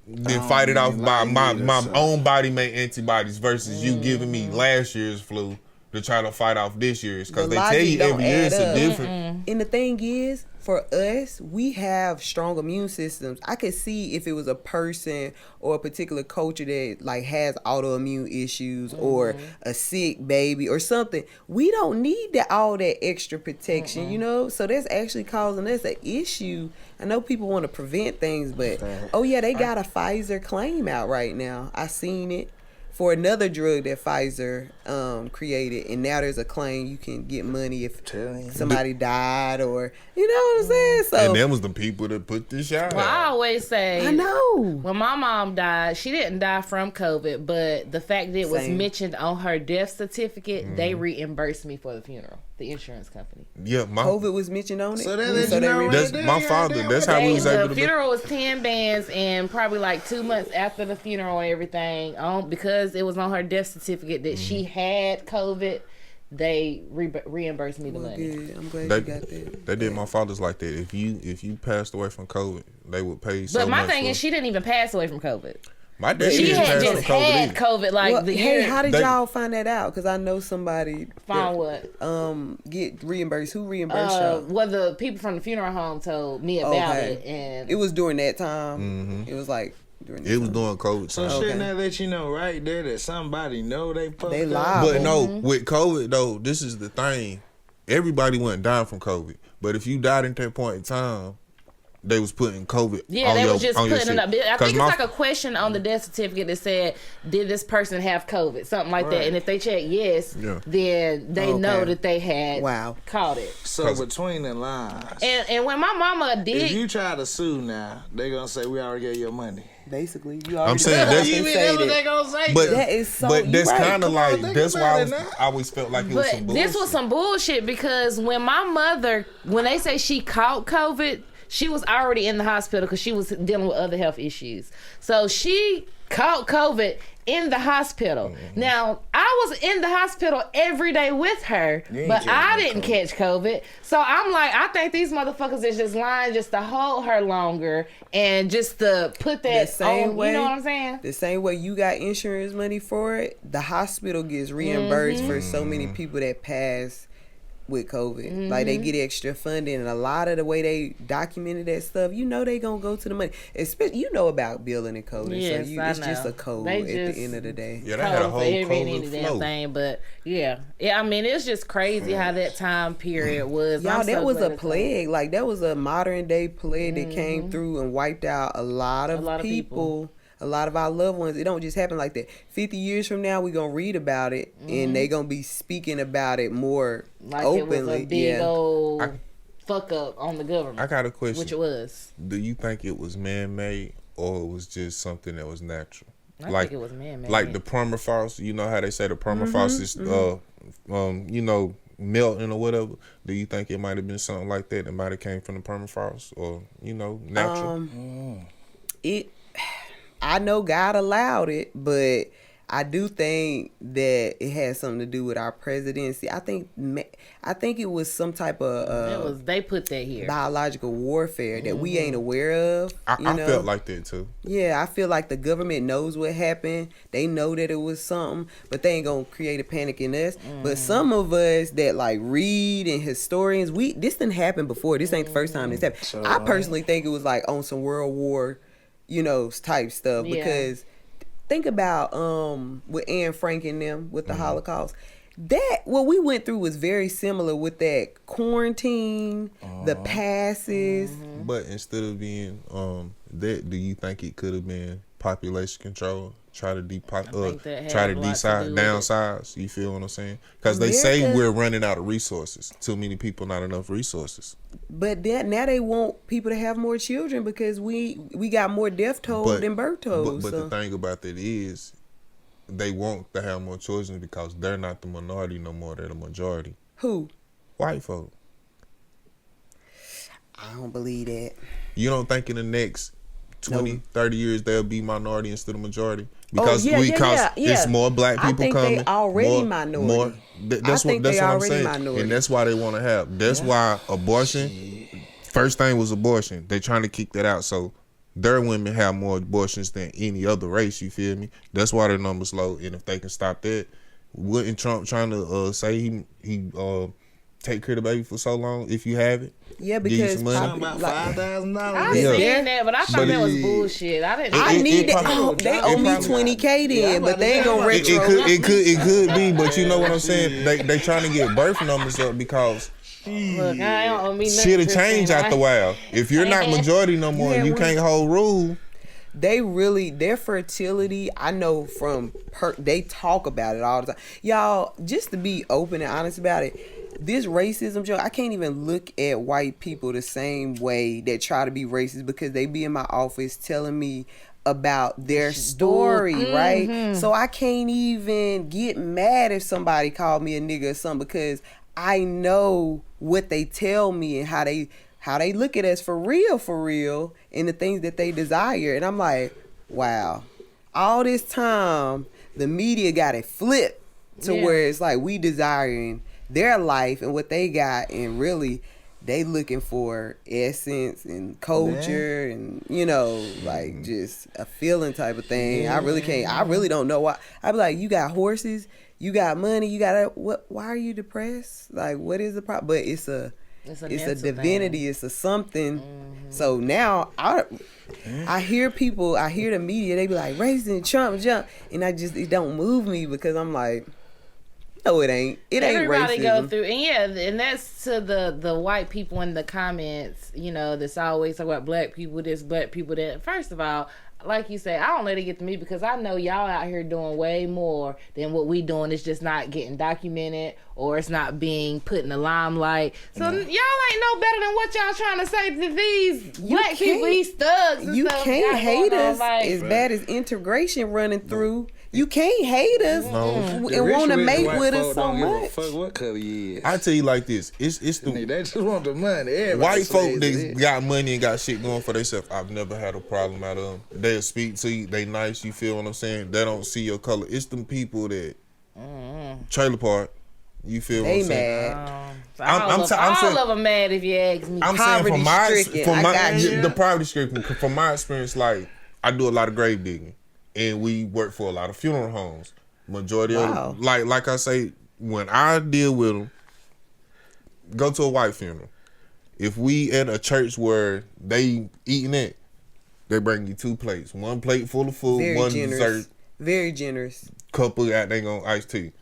than fight it off by my own body made antibodies versus you giving me last year's flu to try to fight off this year's, because they tell you every year it's a different. And the thing is, for us, we have strong immune systems. I could see if it was a person or a particular culture that like has autoimmune issues or a sick baby or something. We don't need all that extra protection, you know? So that's actually causing us an issue. I know people want to prevent things, but they got a Pfizer claim out right now. I seen it for another drug that Pfizer created, and now there's a claim you can get money if somebody died, or you know what I'm saying. So, and them was the people that put this shot. Well, I always say, I know when my mom died, she didn't die from COVID, but the fact that it was mentioned on her death certificate, they reimbursed me for the funeral. The insurance company. Yeah, COVID was mentioned on it. So that's my father. That's how we was able to. The funeral was 10 bands, and probably like 2 months after the funeral and everything, because it was on her death certificate that she had COVID, they reimbursed me the money. Good. I'm glad you got that. They did my father's like that. If you passed away from COVID, they would pay you so much. But my thing is, she didn't even pass away from COVID. My dad she had had just had COVID like the year. Hey, how did y'all find that out? Because I know somebody found what get reimbursed. Who reimbursed y'all? Well, the people from the funeral home told me about it, and it was during that time. It was like during. It was during COVID. So shouldn't that let you know right there that somebody know they fucked they up? liable. But no, with COVID though, this is the thing. Everybody wasn't dying from COVID, but if you died at that point in time, they was putting COVID. Yeah, they was just putting it up. I think it's like a question on the death certificate that said, "Did this person have COVID?" Something like that. And if they check yes, then they know that they had caught it. So between the lines, and when my mama did, if you try to sue now, they gonna say we already gave your money. Basically, you already. I'm saying that's what they gonna say. But that is so. But that's kind of like that's why about I always felt like it was some bullshit. This was some bullshit because when my mother, when they say she caught COVID, she was already in the hospital because she was dealing with other health issues. So she caught COVID in the hospital. Mm-hmm. Now, I was in the hospital every day with her, but I didn't catch COVID. So I'm like, I think these motherfuckers is just lying just to hold her longer and just to put that same on, way, you know what I'm saying? The same way you got insurance money for it, the hospital gets reimbursed for so many people that pass with COVID. Like they get extra funding, and a lot of the way they documented that stuff, you know they gonna go to the money. Especially, you know about billing and coding, Yes, so it's just a code at the end of the day. Yeah, they had a whole COVID damn thing, but yeah. I mean, it's just crazy how that time period was. Y'all, that was a plague. Like that was a modern day plague that came through and wiped out a lot of people. A lot of our loved ones. It don't just happen like that. 50 years from now, we gonna read about it, and they gonna be speaking about it more like openly. It was a big old fuck up on the government. I got a question. Which it was. Do you think it was man-made or it was just something that was natural? I think it was man-made. Like the permafrost. You know how they say the permafrost is, you know, melting or whatever. Do you think it might have been something like that? It might have came from the permafrost, or you know, natural. I know God allowed it, but I do think that it has something to do with our presidency. I think it was some type of they put that here biological warfare that we ain't aware of. I felt like that too. Yeah, I feel like the government knows what happened. They know that it was something, but they ain't gonna create a panic in us. But some of us that like read and historians, this didn't happen before. This ain't the first time this happened. So, I personally think it was like on some World War, type stuff, because think about with Anne Frank and them with the Holocaust. That what we went through was very similar with that quarantine, the passes. But instead of being that, do you think it could have been population control? Try to downsize. You feel what I'm saying? Because they say we're running out of resources. Too many people, not enough resources. But now they want people to have more children because we got more death toll than birth toll. But the thing about that is, they want to have more children because they're not the minority no more. They're the majority. Who? White folk. I don't believe that. You don't think in the next 20, 30 years they'll be minority instead of majority? Because it's more black people coming. I think they already minority. That's what I'm saying. Minority. And that's why they want to have. That's why abortion, first thing was abortion. They're trying to kick that out. So their women have more abortions than any other race, you feel me? That's why their numbers low. And if they can stop that, wouldn't Trump trying to say he take care of the baby for so long if you have it? Yeah, because about $5,000. I understand that, but I thought that was bullshit. I didn't. I need that. They owe me $20K then, but they ain't gonna retro. It could be, but you know what I'm saying? They trying to get birth numbers up because look, I don't owe me nothing. Shit'll change after a while. If you're not majority no more, and you can't hold rule. Their fertility, I know they talk about it all the time. Y'all, just to be open and honest about it, this racism joke, I can't even look at white people the same way that try to be racist because they be in my office telling me about their story, right? So I can't even get mad if somebody called me a nigga or something because I know what they tell me and how they look at us for real and the things that they desire. And I'm like, wow, all this time the media got it flipped to where it's like we desiring their life and what they got, and really they looking for essence and culture and like just a feeling type of thing. I really don't know why. I be like, you got horses, you got money, why are you depressed? Like, what is the problem? But it's a divinity, it's a something. So now I hear the media, they be like raising Trump jump, and it don't move me because I'm like, no, it ain't. Everybody racism. go through, and that's to the white people in the comments. That's always talk about black people this, black people that. First of all, like you say, I don't let it get to me because I know y'all out here doing way more than what we doing. It's just not getting documented or it's not being put in the limelight. So y'all ain't no better than what y'all trying to say to these black people, these thugs and you stuff. Can't hate us as like, bad as integration running through. You can't hate us and want to mate with us so much. Fuck what color you is. I tell you like this, it's the They just want the money. Everybody white folk says that it. got money and got shit going for themselves. I've never had a problem out of them. They'll speak to you, they nice, you feel what I'm saying? They don't see your color. It's them people that trailer park. You feel what I'm saying? all of them mad if you ask me. I'm saying from Poverty-stricken. the poverty stricken, from my experience, like I do a lot of grave digging, and we work for a lot of funeral homes. Majority of them, like I say, when I deal with them, go to a white funeral. If we at a church where they eating it, they bring you 2 plates, 1 plate full of food, Very one generous. dessert, Very generous. couple out they gonna iced tea.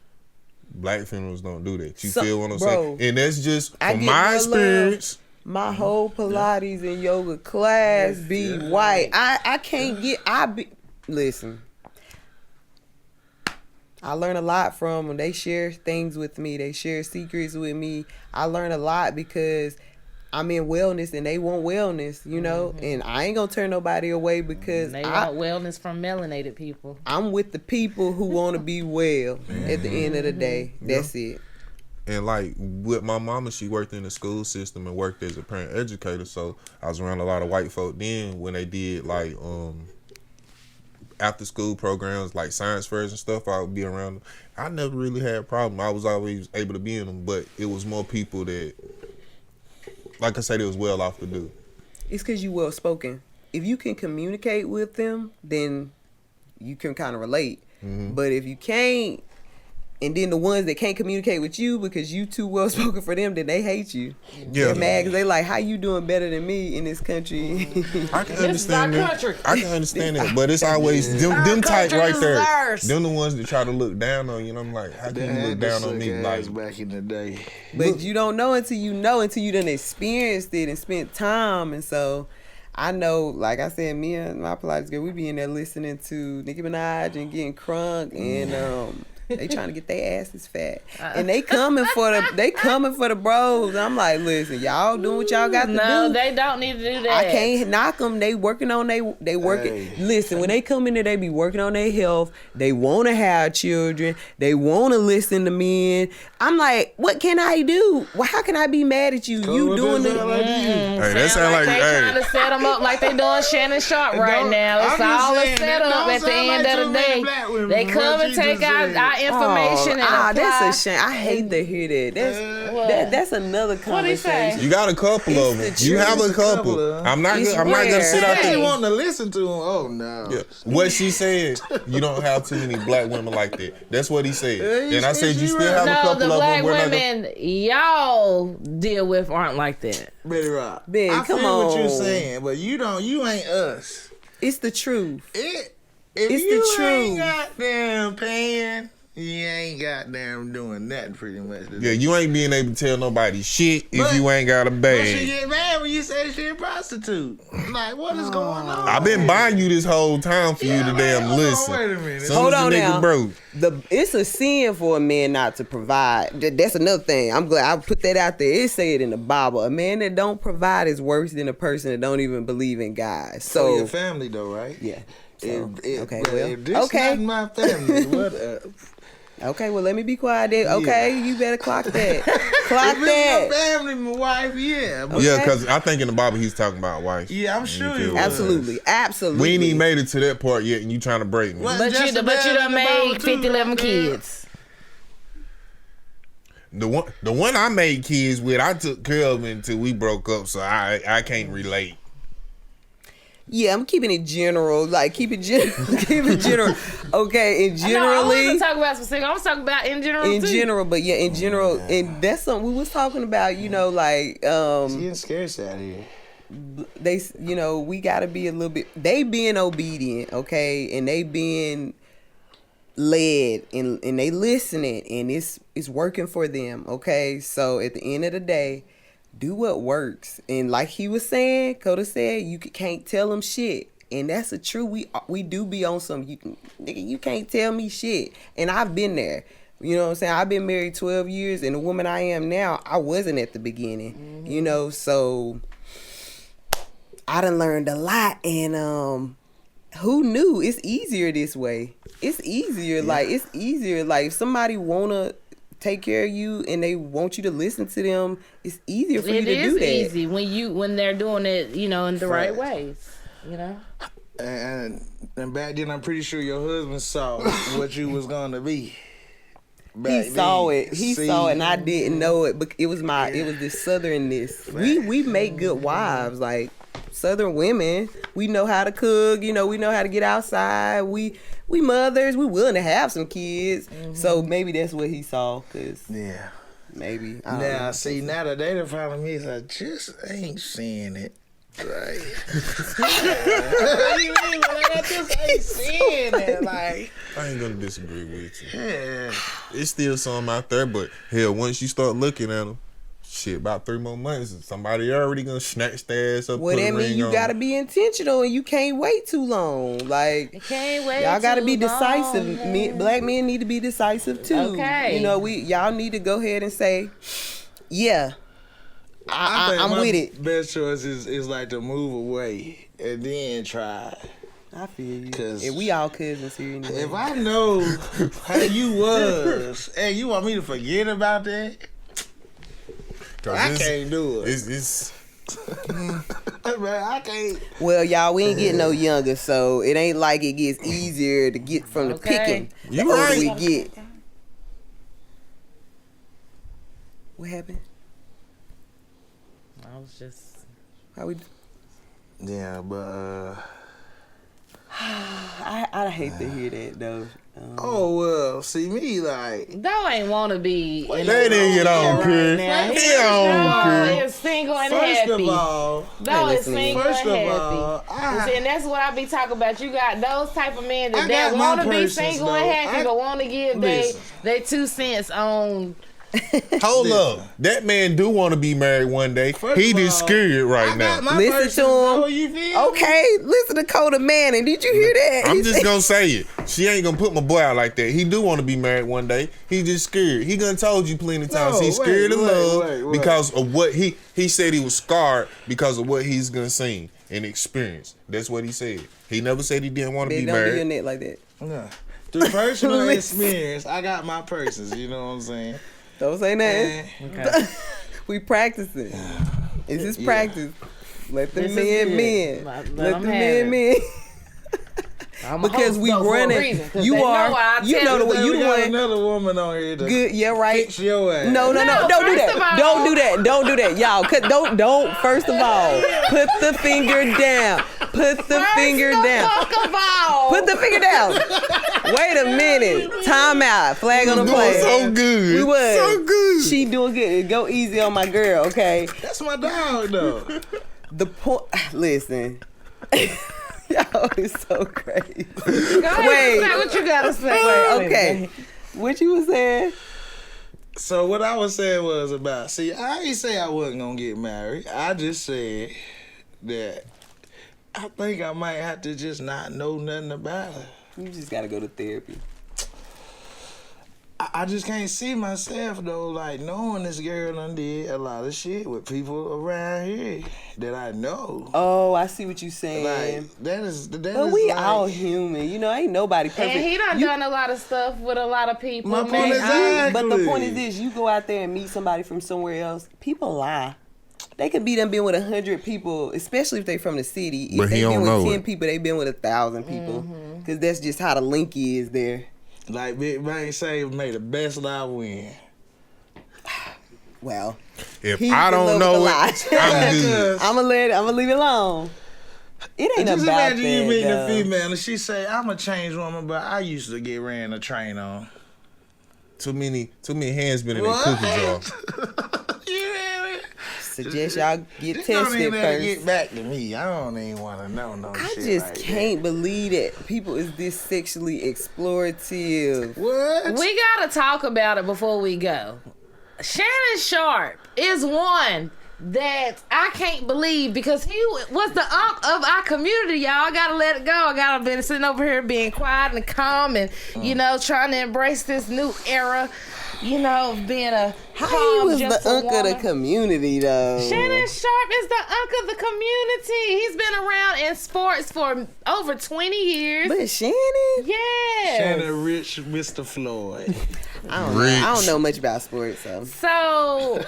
Black funerals don't do that. You feel what I'm saying? And that's just from my experience. My whole Pilates and yoga class be white. I can't get. Listen. I learn a lot from them. They share things with me. They share secrets with me. I learn a lot because I'm in wellness and they want wellness, you know? And I ain't gonna turn nobody away because they want wellness from melanated people. I'm with the people who want to be well at the end of the day. That's it. And like with my mama, she worked in the school system and worked as a parent educator. So I was around a lot of white folk then when they did like after school programs like science fairs and stuff. I would be around them. I never really had a problem. I was always able to be in them, but it was more people that, like I said, it was well off to do. It's because you well spoken. If you can communicate with them, then you can kind of relate. But if you can't, and then the ones that can't communicate with you because you too well spoken for them, then they hate you. Yeah. They're mad because they like, how you doing better than me in this country? I can understand that. I can understand that, but it's always them type right there. Them the ones that try to look down on you. And I'm like, how can you look down on me? Like back in the day. But you don't know until you done experienced it and spent time. And so I know, like I said, me and my Pilates girl, we be in there listening to Nicki Minaj and getting crunk and they trying to get their asses fat, and they coming for the bros. I'm like, listen, y'all doing what y'all got to do. No, they don't need to do that. I can't knock them. They working on they working. Hey. Listen, when they come in there, they be working on their health. They want to have children. They want to listen to men. I'm like, what can I do? Well, how can I be mad at you? You doing the hey, that sound like they trying to set them up like they doing Shannon Sharp right now. It's all a setup at the end of the day. They come and take our information and apply. That's a shame. I hate to hear that. That's another conversation. You got a couple of them. You have a couple. I'm not gonna sit out there. You want to listen to them? Oh no. Yeah. What she said, you don't have too many black women like that. That's what he said. And I said you still have a couple the of black them. Women y'all deal with aren't like that. Betty Roc. Ben, I come feel on. what you're saying, but you ain't us. It's the truth. If it's you the truth. Ain't goddamn paying, you ain't goddamn doing nothing pretty much. Yeah, you ain't being able to tell nobody shit if you ain't got a But bag. she get mad when you say she a prostitute. Like, what is going on? I've been buying you this whole time for you to damn listen. Wait a minute. Hold on now. Broke. It's a sin for a man not to provide. That's another thing. I'm glad I put that out there. It say it in the Bible. A man that don't provide is worse than a person that don't even believe in God. So your family though, right? Yeah. So, if this not my family, what up? Okay, well, let me be quiet then. Okay, you better clock that. Clock if that. It's my family, my wife, yeah. But yeah, because I think in the Bible he's talking about wife. Yeah, I'm sure he was. Absolutely. We ain't even made it to that part yet, and you trying to break me. But you done made 11 kids. The one I made kids with, I took care of until we broke up, so I can't relate. Yeah, I'm keeping it general. Like, keep it general. Okay, and generally. No, I wasn't talking about specific. I was talking about in general, in general, but yeah, in general. And that's something we was talking about, like. She getting scarce out here. They, we got to be a little bit. They being obedient, okay? And they being led and they listening. And it's working for them, okay? So at the end of the day, do what works. And like he was saying, Coda said, you can't tell them shit. And that's a true. We do be on some. Nigga, you can't tell me shit. And I've been there. You know what I'm saying? I've been married 12 years, and the woman I am now, I wasn't at the beginning. Mm-hmm. You know, so I done learned a lot, and who knew? It's easier this way. It's easier. Like, it's easier. Like, if somebody wanna take care of you and they want you to listen to them, it's easier for you to do that. It is easy when they're doing it, you know, in the right ways. You know. And back then, I'm pretty sure your husband saw what you was gonna be. He saw it. He saw it, and I didn't know it. But it was this southernness. We make good wives, like Southern women. We know how to cook. You know, we know how to get outside. We mothers. We willing to have some kids. Mm-hmm. So maybe that's what he saw. Maybe. Now see, now the dating problem is I just ain't seeing it. Right. What do you mean? Like, I just ain't seeing it. Like, I ain't gonna disagree with you. Yeah. It's still some out there, but hell, once you start looking at them, shit, about 3 more months, somebody already gonna snatch their ass up. Well, that means you gotta be intentional, and you can't wait too long. Like, you can't wait. Y'all gotta be decisive. Black men need to be decisive too. Okay. You know, y'all need to go ahead and say, yeah. I'm with it. Best choice is like to move away and then try. I feel you. And we all cousins here anyway. If I know how you was and you want me to forget about that, I can't do it. It's man, I can't. Well, y'all, we ain't getting no younger, so it ain't like it gets easier to get from the picking. The older we get. What happened? I was just... How we... Yeah, but... I hate to hear that, though. Oh, well, see me, like... Though ain't want to be... They didn't get on, Chris. He's single and happy. First of all... Though is single and happy. All, and that's what I be talking about. You got those type of men that want to be single and happy, but want to give they 2 cents on... Hold up. That man do want to be married one day. He just scared right now. Listen to him. Okay, listen to Coda Manning. Did you hear that? I'm just going to say it. She ain't going to put my boy out like that. He do want to be married one day. He just scared. He done told you plenty of times. He's scared of love because of what he said he was scarred because of what he's going to see and experience. That's what he said. He never said he didn't want to be married. Don't be in it like that. No. Through personal experience, I got my persons. You know what I'm saying? Don't say nothing. Okay. We practicing. It's just practice. Let the men. Let the men. Because we running. You are. You know the way. You the one. Another woman on here. Good. Yeah. Right. Fix your ass. No. Don't do that. Don't do that. Don't do that, y'all. Don't. First of all, put the finger down. Put the finger down. Put the finger down. Wait a minute. Time out. Flag on the play. So good. We was. So good. She doing good. Go easy on my girl, okay? That's my dog, though. The point. Listen. Y'all is so crazy. Go ahead, say what you gotta say. Wait, okay. What you was saying? So what I was saying was about. See, I ain't say I wasn't gonna get married. I just said that I think I might have to just not know nothing about her. You just gotta go to therapy. I just can't see myself though, like knowing this girl done did a lot of shit with people around here that I know. Oh, I see what you saying. Like that is. But we like, all human, you know. Ain't nobody perfect. And he done a lot of stuff with a lot of people. My point exactly. But the point is this: you go out there and meet somebody from somewhere else. People lie. They could be done been with 100 people, especially if they from the city. If but they been with 10 it. people, they been with 1,000 people. Because that's just how the link is there. Like Big Bang say, may the best lie win. Well, if I don't know it, I'm good. I'ma leave it alone. It ain't just about imagine that, you meeting though. a female and she say, "I'm a changed woman, but I used to get ran a train on." Too many hands been in that cookie jar. You hear me? Suggest y'all get tested don't even first. Get back to me. I don't even want to know no I shit. just like can't believe that people is this sexually explorative. What? We gotta talk about it before we go. Shannon Sharp is one that I can't believe, because he was the unk of our community, y'all. I gotta let it go. I gotta been sitting over here being quiet and calm and, you know, trying to embrace this new era, you know, of being a calm, How he was gentle the unk of woman. the community, though? Shannon Sharp is the unk of the community. He's been around in sports for over 20 years. But Shannon? Yes. Shannon Rich, Mr. Floyd. I don't know much about sports, so. So,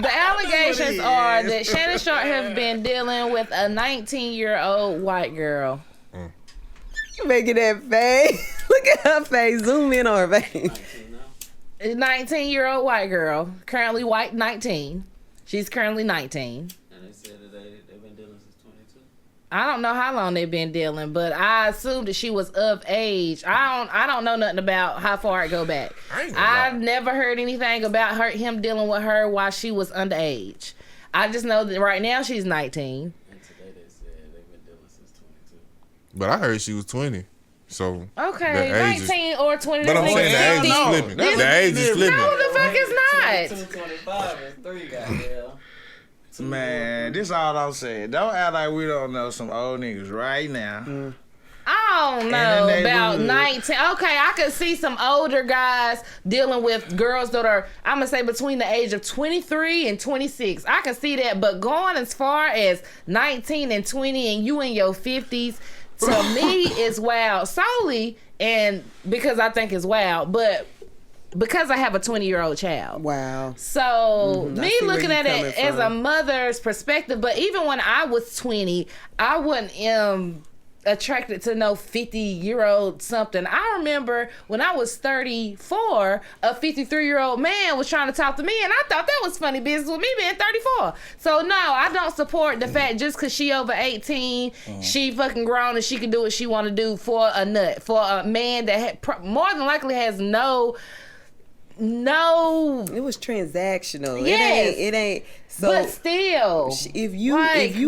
the allegations are that Shannon Sharp has been dealing with a 19-year-old white girl. You making that face. Look at her face. Zoom in on her face. 19-year-old white girl, currently white 19. She's currently 19. And they said that they've been dealing since 22. I don't know how long they've been dealing, but I assumed that she was of age. I don't know nothing about how far it go back. I've never heard anything about him dealing with her while she was underage. I just know that right now she's 19. And today they said they've been dealing since 22. But I heard she was 20. So Okay, the age 19 or 20. But I'm saying the age is 50. flipping. The age is flipping. No, the fuck is not. 22, 25, and 3 goddamn. Man, this all I'm saying. Don't act like we don't know some old niggas right now. I don't In know the about neighborhood. 19. Okay, I could see some older guys dealing with girls that are, I'm going to say, between the age of 23 and 26. I can see that, but going as far as 19 and 20 and you in your 50s, to me, is wild. Solely, and because I think it's wild, but because I have a 20-year-old child. Wow. So, I me see where looking you at it coming as a from. mother's perspective, but even when I was 20, I wasn't attracted to no 50-year-old something. I remember when I was 34, a 53-year-old man was trying to talk to me, and I thought that was funny business with me being 34. So, no, I don't support the fact just because she over 18, she fucking grown and she can do what she want to do for a nut, for a man that more than likely has no. It was transactional. Yes. It ain't. So But still, if you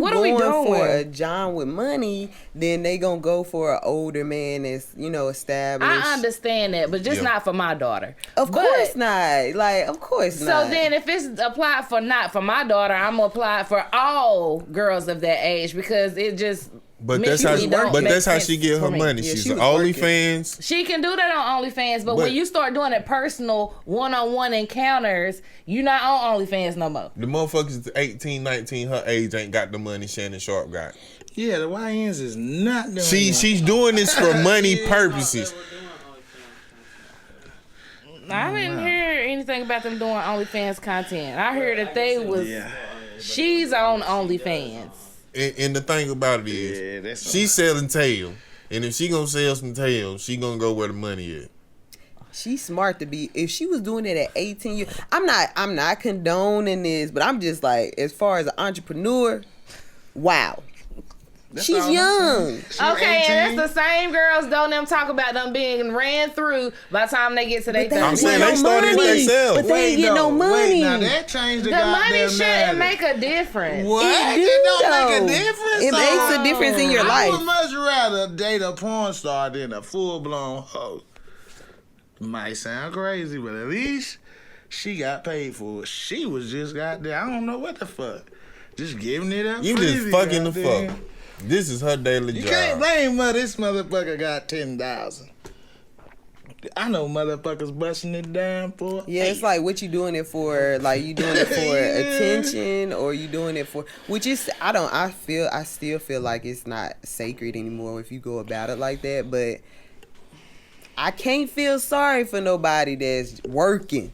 what are we going for a doing? John with money, then they gonna go for an older man that's established. I understand that, but just Yeah. not for my daughter. Of course not. Like, of course not. So then, if it's applied for not for my daughter, I'm gonna apply it for all girls of that age because it just. But that's how. mentally don't make That's how sense she get for her me. money. Yeah, She's she an was working. OnlyFans. She can do that on OnlyFans, but when you start doing it personal, one-on-one encounters, you're not on OnlyFans no more. The motherfuckers 18, 19, her age ain't got the money Shannon Sharp got. Yeah, the YNs is not doing that. She's doing this for money purposes. I didn't hear anything about them doing OnlyFans content. I heard that they was. Yeah. She's on OnlyFans. And the thing about it Yeah, is, that's she's selling tail. And if she gonna sell some tail, she gonna go where the money is. She's smart to be. If she was doing it at 18 years, I'm not condoning this, but I'm just like, as far as an entrepreneur, wow. That's She's all I'm young. saying. She's Okay, 18. and that's the same girls don't them talk about them being ran through by the time they get to their But they 30s. I'm saying get they started it money. themselves. But they ain't get no money. Now that changed the The money goddamn shouldn't narrative. make a difference. What? It It do, don't make a though. difference. It makes a difference in your I would life. much rather date a porn star than a full-blown hoe. Might sound crazy, but at least she got paid for it. She was just goddamn, I don't know what the fuck. Just giving it up. You just freely, fucking the goddamn. fuck. This is her daily You job. can't blame her. This motherfucker got 10,000. I know motherfuckers busting it down for. Yeah, it's like what you doing it for? Like you doing it for attention, or you doing it for? Which is I still feel like it's not sacred anymore if you go about it like that. But I can't feel sorry for nobody that's working,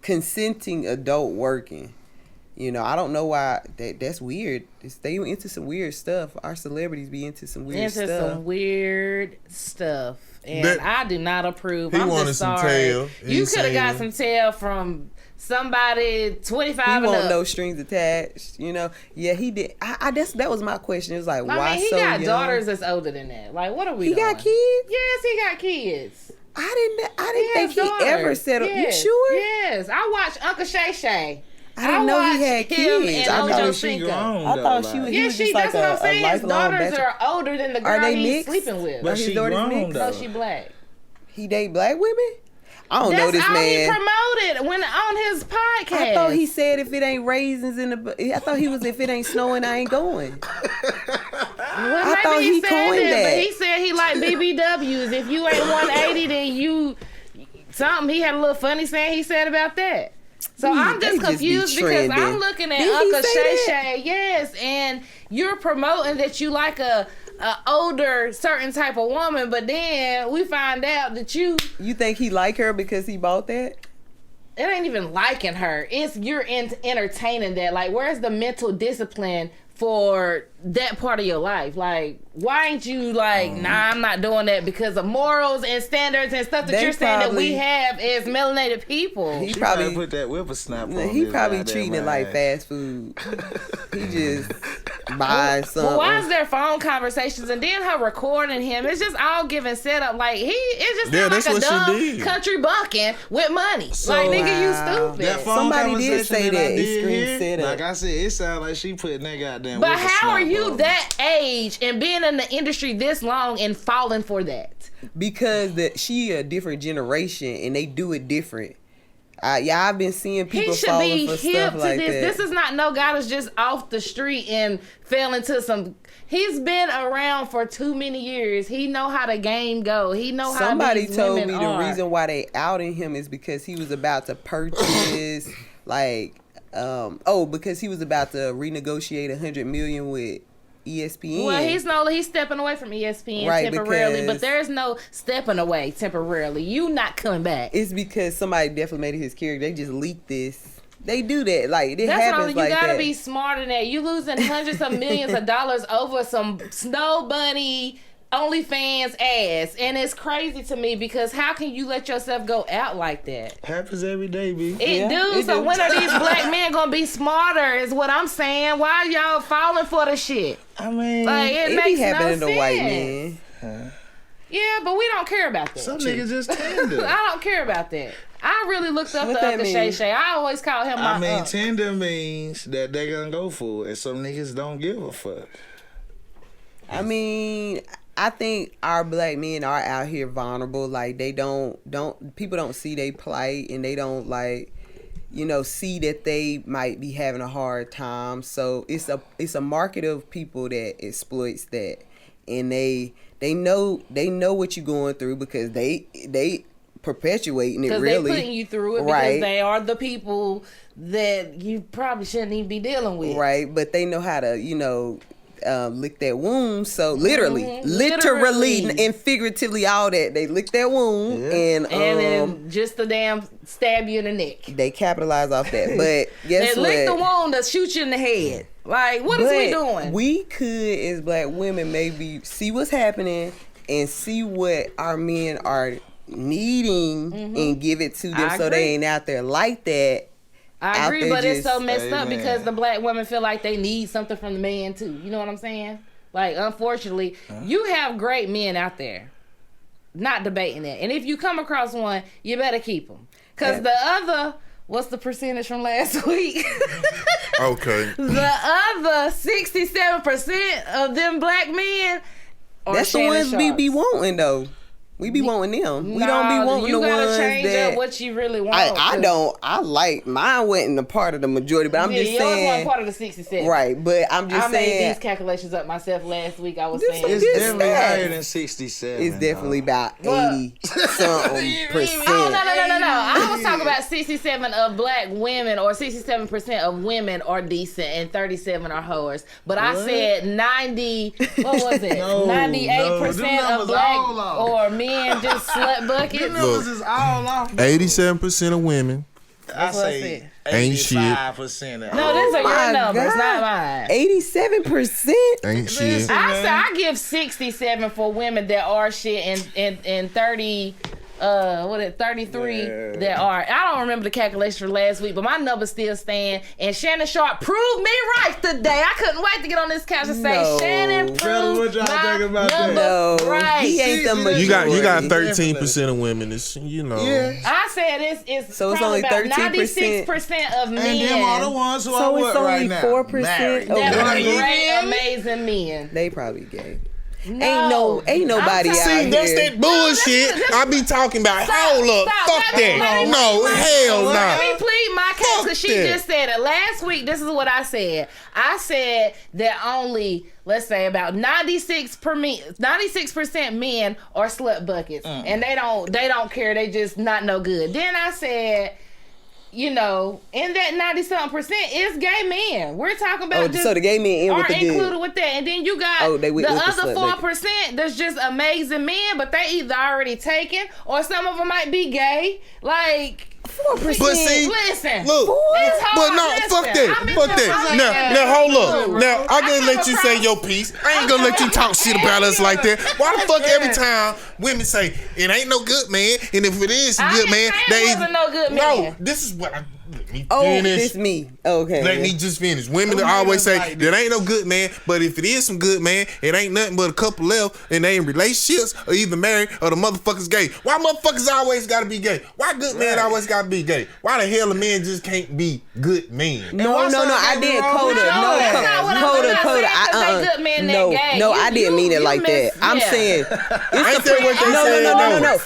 consenting adult working. I don't know why that's weird. They into some weird stuff. Our celebrities be into some weird stuff. Some weird stuff. And That- I do not approve. He I'm wanted just some sorry. tail. You He's could have got saying- some tail from somebody 25 He and want up. no strings attached. Yeah, he did. That was my question. It was like, why I mean, he so got young? daughters that's older than that. Like, what are we He doing? got kids? Yes, he got kids. I didn't has think he daughters. ever settled. Yes. You sure? Yes. I watched Uncle Shay Shay. I didn't know he watched had him kids. and I Ojo thought she Cinco. grown. I thought he Yeah, was just like that's what I'm saying. His lifelong daughters bachelor. are older than the Are girl they he's mixed? sleeping with. But His she daughter's grown mixed? though. No, she black. He date black women? I don't know this man. That's all he promoted when on his podcast. I thought he said if it ain't raisins in the. I thought he was if it ain't snowing, I ain't going. Well, I thought he said coined that. But he said he like BBWs. If you ain't 180, then you something. He had a little funny saying he said about that. So I'm just confused because I'm looking at Uncle Shay Shay, yes, and you're promoting that you like a older certain type of woman, but then we find out that you think he like her because he bought that? It ain't even liking her. It's you're entertaining that. Like, where's the mental discipline for that part of your life? Like, why ain't you like, nah, I'm not doing that because of morals and standards and stuff that you're saying that we have as melanated people. He probably put that whippersnap on. He probably treating it like fast food. He just buys something. Well, why is there phone conversations and then her recording him? It's just all giving setup. Like, it's just like a dumb country bucking with money. So, like, nigga, you stupid. That somebody did say that. It's screen setup. Like I said, it sounds like she putting that goddamn. But how are you that age and being in the industry this long and falling for that? Because she a different generation and they do it different. I've been seeing people falling for stuff like that. This is not no guy that's just off the street and fell into some. He's been around for too many years. He know how the game go. He know how somebody these told women me are. The reason why they outing him is because he was about to purchase because he was about to renegotiate $100 million with ESPN. Well, he's stepping away from ESPN temporarily, but there's no stepping away temporarily. You not coming back. It's because somebody defamated his character. They just leaked this. They do that. Like, it happens like that. You gotta be smarter than that. You losing hundreds of millions of dollars over some Snow Bunny OnlyFans ass, and it's crazy to me because how can you let yourself go out like that? Happens every day, B. So when are these black men gonna be smarter? Is what I'm saying. Why are y'all falling for the shit? I mean, like, it makes be happening no to sense. white men. Yeah, but we don't care about that. Some niggas just tender. I don't care about that. I really looked up the Uncle Shay Shay. I always call him my uncle. Tender means that they gonna go for it, and some niggas don't give a fuck. I mean, I think our black men are out here vulnerable. Like, they people don't see they plight, and they don't see that they might be having a hard time. So it's a market of people that exploits that, and they know what you're going through because they perpetuating it really. Because they putting you through it because they are the people that you probably shouldn't even be dealing with. Right, but they know how to, lick that wound. So literally and figuratively, all that, they lick that wound and then just the damn stab you in the neck. They capitalize off that. But guess what? They lick the wound to shoot you in the head. Like, what is we doing? We could, as black women, maybe see what's happening and see what our men are needing and give it to them so they ain't out there like that. I agree, but it's so messed up because the black women feel like they need something from the man too. You know what I'm saying? Like, unfortunately, you have great men out there. Not debating that. And if you come across one, you better keep them. Because the other, what's the percentage from last week? Okay. The other 67% of them black men are that's the ones we be wanting though. We be wanting them. We don't be wanting the ones that... You gotta change up what you really want. I don't. I like... Mine wasn't a part of the majority, but I'm just saying... yours wasn't part of the 67. Right, but I'm just saying... I made these calculations up myself last week. I was saying... It's definitely higher than 67. It's definitely about 80-something percent. Oh, no. I was talking about 67 of black women, or 67% of women are decent and 37 are whores. But I said 90... What was it? 98% of black or men just slut buckets. Look, is all off. 87% of women. I say ain't shit. 85%. No, these are your numbers, not mine. 87% ain't shit. I give 67 for women that are shit and 30. 33 that are. I don't remember the calculation for last week, but my numbers still stand. And Shannon Sharp proved me right today. I couldn't wait to get on this couch and say, Shannon proved my number right. He ain't the majority. You got 13% of women. It's, I said it's so it's only 13%. 96% of men. And them are the ones who are what right now? So it's only 4% that are great, amazing men. They probably gay. Ain't nobody out See, here. that's that bullshit I be talking about. Hold up. Fuck that. No, hell no. Let me plead my case because she just said it. Last week, this is what I said. I said that only, let's say, about 96% men are slut buckets. And they don't care. They just not no good. Then I said, you know, in that 90-something% is gay men. We're talking about so the gay men are included with that. And then you got the other 4% that's just amazing men, but they either already taken or some of them might be gay. Like 4%. But see, listen, look, but no, fuck that. Fuck that. Now, hold up. Now, I gonna let you say your piece. I ain't gonna let you talk shit about us like that. Why the fuck every time women say it ain't no good man, and if it is a good man, they wasn't no good man. No, this is what I. Let me finish. This me. Okay. Let me just finish. Women always say there ain't no good man, but if it is some good man, it ain't nothing but a couple left, and they in relationships or either married or the motherfuckers gay. Why motherfuckers always gotta be gay? Why good men always gotta be gay? Why the hell a man just can't be good men? No, I didn't Coda. I didn't mean it like that. I'm saying ain't that what they said? No.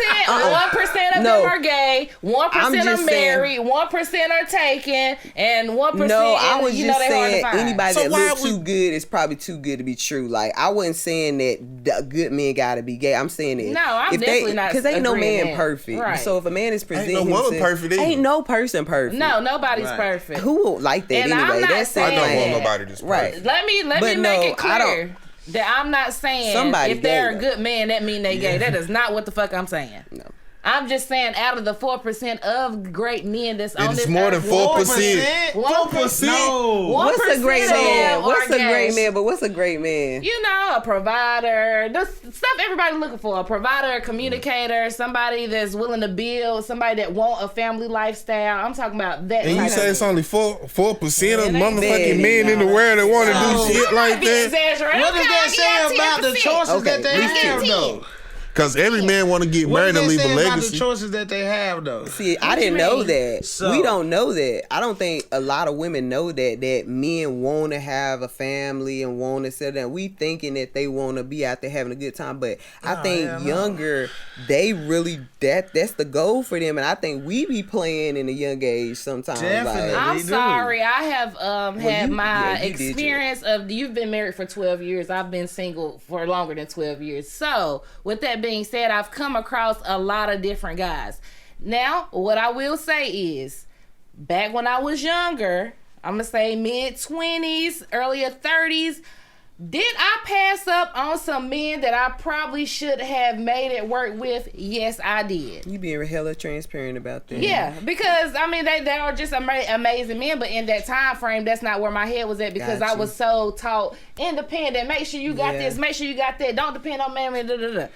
1% of them are gay, 1% are married, 1% are taken, and 1%. No, I was just saying anybody So that looks too good is probably too good to be true. Like I wasn't saying that the good men gotta be gay. I'm saying that I'm definitely not because ain't no man that. perfect. Right. So if a man is presenting ain't no woman perfect either. ain't no person perfect. No, nobody's perfect. Who will like that And anyway? I'm not That's saying I don't that. want nobody that's Right. perfect. Let me make it clear that I'm not saying Somebody if they're gay, a good man that mean they gay. That is not what the fuck I'm saying. No. I'm just saying out of the 4% of great men that's on this It's more than earth, 4%. 1%. No. What's a great 1% of man? them What's are a great gay. man? But what's a great man? You know, a provider, the stuff everybody looking for. A provider, a communicator, somebody that's willing to build, somebody that want a family lifestyle. I'm talking about that. And you say it's only 4% of motherfucking men in the no. world that want to do shit like that? What does that say about the choices that they have, though? Because every man want to get married and leave a About the legacy. choices that they have, though. See, I didn't know that. So- We don't know that. I don't think a lot of women know that men want to have a family and want to settle down. We thinking that they want to be out there having a good time, but I think younger, they really that's the goal for them, and I think we be playing in a young age sometimes. Definitely. I'm do. sorry. I have had my you did experience of you've been married for 12 years. I've been single for longer than 12 years. So with that being said, I've come across a lot of different guys. Now, what I will say is, back when I was younger, I'm going to say mid-20s, earlier 30s, did I pass up on some men that I probably should have made it work with? Yes, I did. You being hella transparent about that. Yeah, because I mean they are just amazing men, but in that time frame, that's not where my head was at because I was so taught independent. Make sure you got this. Make sure you got that. Don't depend on man.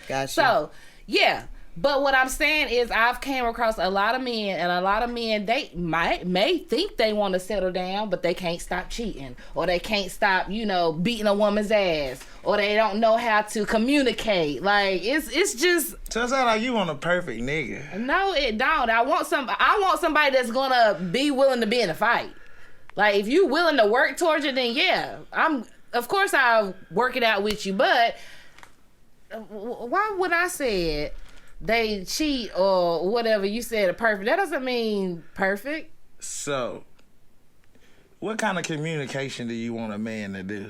Gotcha. So yeah. But what I'm saying is I've came across a lot of men, and a lot of men, they may think they want to settle down, but they can't stop cheating, or they can't stop, beating a woman's ass, or they don't know how to communicate. Like, it's just... So it sounds like you want a perfect nigga. No, it don't. I want somebody that's going to be willing to be in a fight. Like, if you willing to work towards it, then yeah. Of course I'll work it out with you, but why would I say it? They cheat or whatever you said perfect. That doesn't mean perfect. So, what kind of communication do you want a man to do?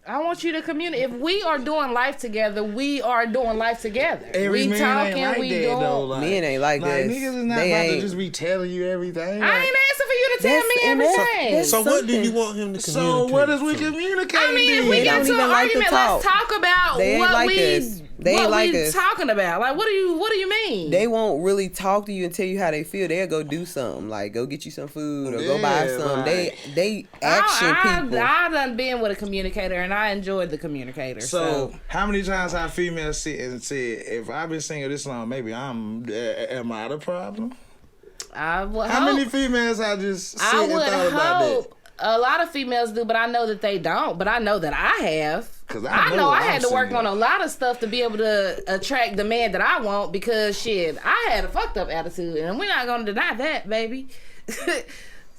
I want you to communicate. If we are doing life together, we are doing life together. Every we man talking, ain't like we that, doing. though. Like, men ain't like that. Niggas is not They about ain't. to just be telling you everything. I ain't asking for you to tell me everything. So what do you want him to communicate? So what is we communicating? I mean, if we They get don't to an even like to argument, talk. let's talk about They ain't what like we us. They ain't what like we us. talking about. Like, what do you mean? They won't really talk to you and tell you how they feel. They'll go do something, like go get you some food or go buy something. Right. They action people. I done been with a communicator and I enjoyed the communicator. So how many times have females sit and said, if I've been single this long, maybe am I the problem? I would How hope, many females I just sit I and would thought about that? hope a lot of females do, but I know that they don't. But I know that I have. 'Cause I I know I I'm had to work single. on a lot of stuff to be able to attract the man that I want because shit, I had a fucked up attitude and we're not gonna deny that, baby.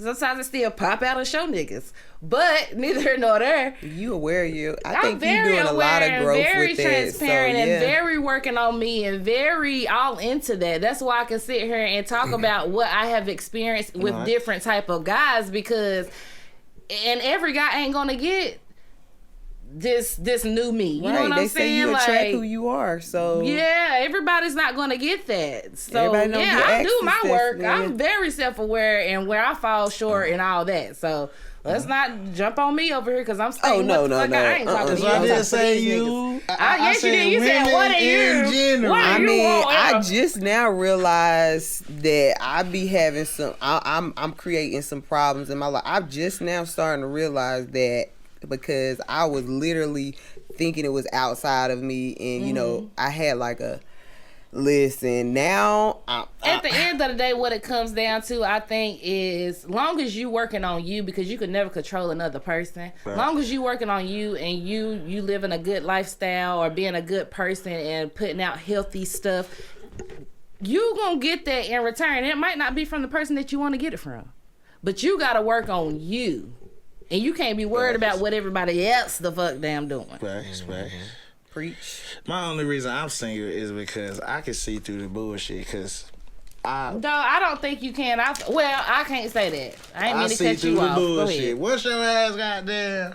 Sometimes it still pop out and show niggas. But neither here nor there. You aware you? I'm think you're very doing a aware lot of growth very with that. transparent So, yeah. and very working on me and very all into that. That's why I can sit here and talk about what I have experienced with different type of guys because, and every guy ain't gonna get this new me. You know what I'm saying? They say you attract who you are. So yeah, everybody's not gonna get that. So Everybody yeah, I do my work. Yeah. I'm very self-aware and where I fall short and all that. So let's not jump on me over here because I'm saying no. I ain't talking to you. I I'm didn't talking say to these you. niggas. Yes, you did. You said what are you? General. What I are you mean, want? I just now realized that I be having some. I'm creating some problems in my life. I'm just now starting to realize that because I was literally thinking it was outside of me, and you know, I had like a listen. Now, at the end of the day, what it comes down to, I think, is long as you working on you, because you could never control another person. Right. Long as you working on you and you living a good lifestyle or being a good person and putting out healthy stuff, you gonna get that in return. It might not be from the person that you want to get it from, but you gotta work on you, and you can't be worried about what everybody else the fuck damn doing. Facts. preach. My only reason I'm single is because I can see through the bullshit. Cause No, I don't think you can. I can't say that. I ain't mean to see cut through you the off. Go bullshit. ahead. What's your ass goddamn?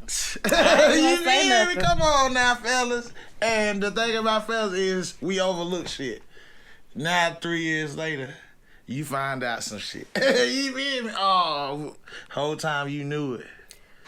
You feel me? Come on now, fellas. And the thing about fellas is we overlook shit. Now 3 years later, you find out some shit. You feel me? Oh, whole time you knew it.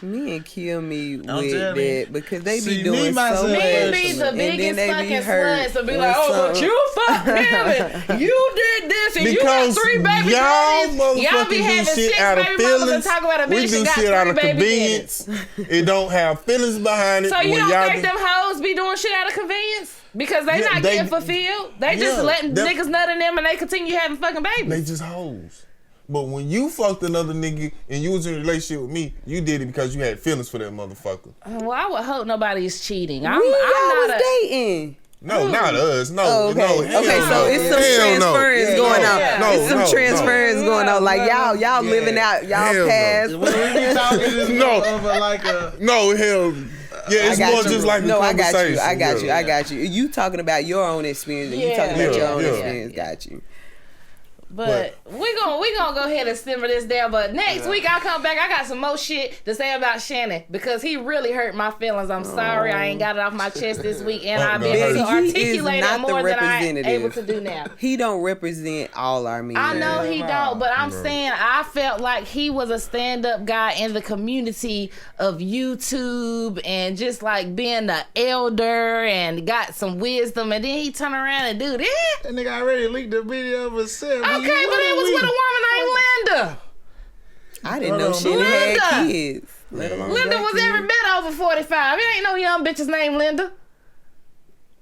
Men kill me with telling that you. because they See, be doing me, so myself, much. Men be the and then biggest they fucking be hurt sluts and be when like, oh, but something- you fucked him and you did this and Because you got 3 baby y'all daddies. Y'all be motherfuckers do having shit 6 out of baby mamas and feelings. talk about a We bitch do and got shit 3 out of baby convenience. daddies. It don't have feelings behind it. So you when don't y'all think them hoes be doing shit out of convenience? Because they Yeah, not they- getting fulfilled. They just Yeah, letting that- niggas nut in them and they continue having fucking babies. They just hoes. But when you fucked another nigga and you was in a relationship with me, you did it because you had feelings for that motherfucker. Well, I would hope nobody is cheating. I'm y'all not was dating. No, not us. No, Oh, okay. no. hell Okay, no. so it's some Hell no. transference going on. Yeah. No, It's some no, transference going on. Like y'all living out Hell y'all no. past. When we be talking this No. over like a... No, hell. Yeah, it's I got more you. just like a No, I got conversation. you. I got yeah. you. I got you. You talking about your own experience and you talking about Yeah. your own Yeah. experience. Got you. But we gonna go ahead and simmer this down. But next week I'll come back. I got some more shit to say about Shannon because he really hurt my feelings. I'm sorry I ain't got it off my chest this week, and I've been able to He is articulate not it the more than I'm representative. able to do now. He don't represent all our men. I know he don't, but I'm saying I felt like he was a stand-up guy in the community of YouTube and just like being the elder and got some wisdom, and then he turn around and do this. That nigga already leaked the video of himself. Okay, but it was with a woman named Linda. I didn't know she Linda. had kids. Let alone Linda black was kids. every bit over 45. It ain't no young bitch's named Linda.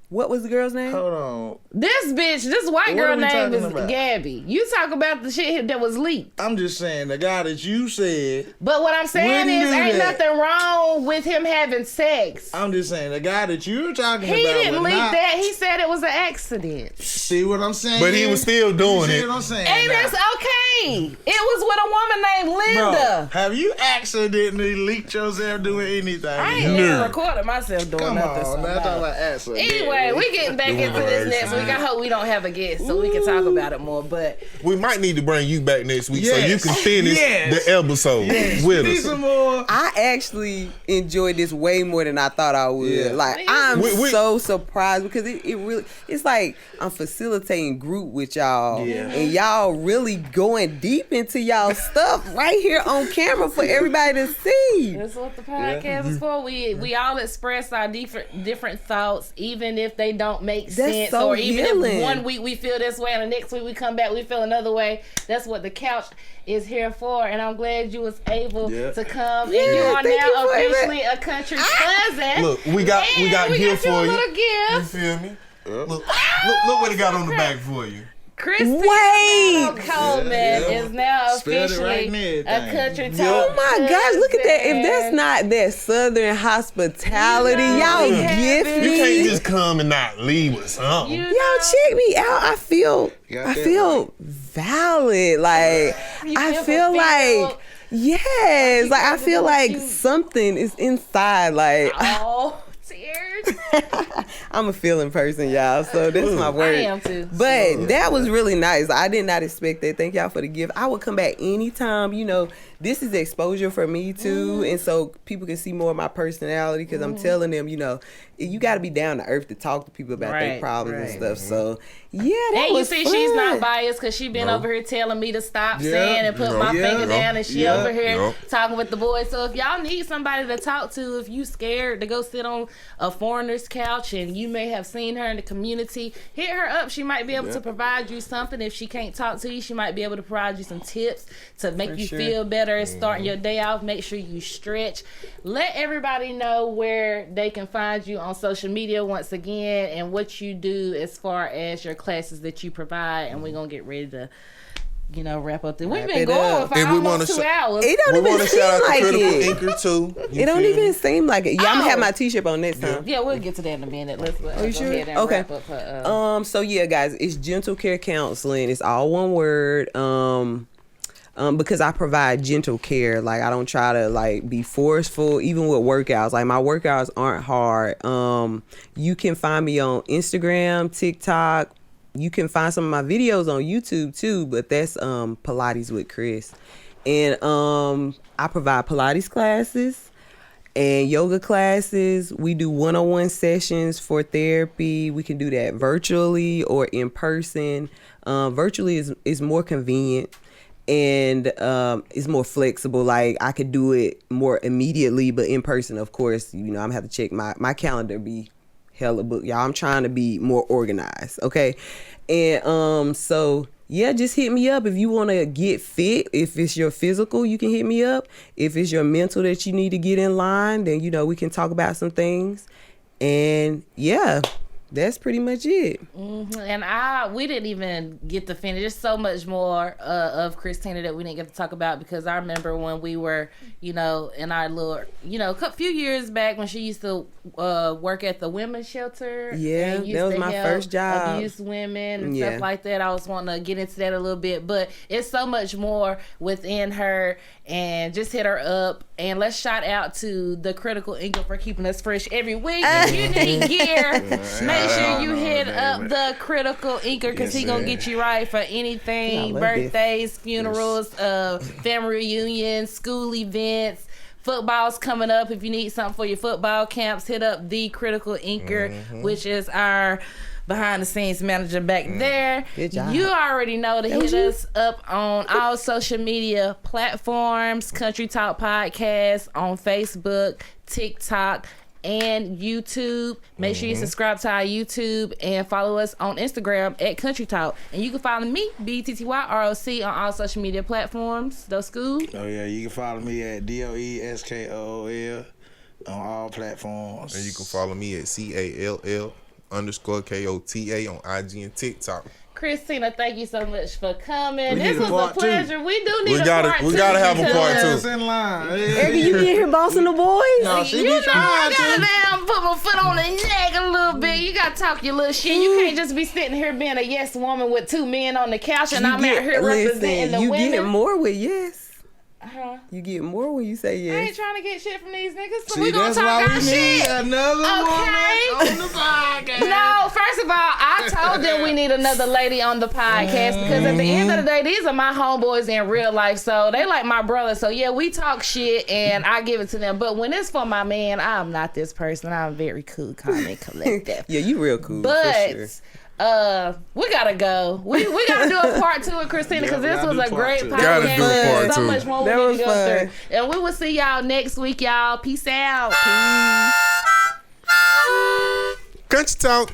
What was the girl's name? Hold on. This white What girl are we name is talking about? Gabby. You talk about the shit that was leaked. I'm just saying, the guy that you said... But what I'm saying Wouldn't is, do ain't that. nothing wrong with him having sex. I'm just saying, the guy that you're talking He about didn't was leak not... that. He said it was an accident. See what I'm saying? But he was still doing See it. what I'm saying? And now? it's okay. It was with a woman named Linda. Bro, have you accidentally leaked yourself doing anything? I ain't never recorded myself doing Come nothing. on, man. I'm talking about accident. Anyway, we getting back into this next week. I hope we don't have a guest so we can talk about it more. But We might need to bring you back next week so you Yes. can finish Yes. the episode with Need us. some more. I actually enjoyed this way more than I thought I would. Yeah. Like I'm We- so surprised because it really it's like I'm facilitating group with y'all Yeah. and y'all really going deep into y'all stuff right here on camera for everybody to see. that's what the podcast is for. We all express our different thoughts, even if they don't make sense, so or even healing. if one week we feel this way and the next week we come back we feel another way. That's what the couch is here for, and I'm glad you was able Yeah. to come. Yeah, and you are thank you now for it. officially a country cousin. Look, we got and gift you a for you. little You gift. feel me? Look what it got on the back for you. Christina Battle Coleman is now officially a country talk. Oh my gosh, look at that. If that's not that Southern hospitality, y'all gift You me. can't just come and not leave with something. Y'all check me out. I feel valid. Like, I feel like, yes. Like, I feel like something is inside. Like, oh, tears. I'm a feeling person, y'all. So that's my word. I am too. But that was really nice. I did not expect that. Thank y'all for the gift. I would come back anytime. You know, this is exposure for me too, and so people can see more of my personality because I'm telling them, you know, you got to be down to earth to talk to people about their problems and stuff. So yeah, that was fun. And you see, she's not biased because she been over here telling me to stop saying and put my finger down, and she over here talking with the boys. So if y'all need somebody to talk to, if you scared to go sit on a foreigner's couch and you may have seen her in the community, hit her up. She might be able to provide you something. If she can't talk to you, she might be able to provide you some tips to make you feel better and starting your day off. Make sure you stretch. Let everybody know where they can find you on social media once again and what you do as far as your classes that you provide, and we're gonna get ready to wrap up this. We've been going for almost 2 hours. It don't even seem like it. Anchor too. It don't even seem like it. Yeah, I'm gonna have my t-shirt on next time. Yeah, we'll get to that in a minute. Let's go you sure? ahead and wrap up her, so yeah, guys, it's gentle care counseling. It's all one word. Because I provide gentle care. Like, I don't try to like be forceful, even with workouts. Like, my workouts aren't hard. You can find me on Instagram, TikTok. You can find some of my videos on YouTube too, but that's Pilates with Chris. And I provide Pilates classes and yoga classes. We do one-on-one sessions for therapy. We can do that virtually or in person. Virtually is more convenient. And it's more flexible. Like, I could do it more immediately, but in person, of course, I'm gonna have to check my calendar. Be hella booked, y'all. I'm trying to be more organized, okay? And so yeah, just hit me up if you want to get fit. If it's your physical, you can hit me up. If it's your mental that you need to get in line, then we can talk about some things. And yeah, that's pretty much it. And we didn't even get to finish. There's so much more of Christina that we didn't get to talk about, because I remember when we were, in our little, a few years back when she used to work at the women's shelter. Yeah, and that was my first job. Abused women and stuff like that. I was wanting to get into that a little bit, but it's so much more within her. And just hit her up, and let's shout out to the Critical Inker for keeping us fresh every week. If you need gear, make sure you hit up the Critical Inker, because he gonna get you right for anything: birthdays, funerals, family reunions, school events. Football's coming up. If you need something for your football camps, hit up the Critical Inker, which is our behind the scenes manager back there. Good job. You already know to hit us up on all social media platforms. Kuntry Talk Podcast on Facebook, TikTok, and YouTube. Make sure you subscribe to our YouTube and follow us on Instagram at Kuntry Talk. And you can follow me, BTTYROC, on all social media platforms. Those cool? Oh yeah, you can follow me at DOESKOOL on all platforms. And you can follow me at CALL_KOTA on IG and TikTok. Christina, thank you so much for coming. This was a pleasure. We do need a part 2. We gotta have a part 2. In line. Erica, you get here bossing the boys? No, she I be trying gotta to. damn put my foot on the neck a little bit. You gotta talk your little shit. You can't just be sitting here being a yes woman with 2 men on the couch, and I'm out here representing the women. You get more with yes. Uh-huh. You get more when you say yes. I ain't trying to get shit from these niggas, so See, we gonna that's talk why our we shit. need another Okay. woman on the podcast. No, first of all, I told them we need another lady on the podcast, because at the end of the day, these are my homeboys in real life, so they like my brother. So yeah, we talk shit and I give it to them. But when it's for my man, I'm not this person. I'm very cool, calm, and collective. Yeah, you real cool. But for sure. we gotta go. We gotta do a part 2 with Christina, because this was a great podcast. Gotta do a part So 2. much more we need to go through. And we will see y'all next week, y'all. Peace out. Kuntry Talk.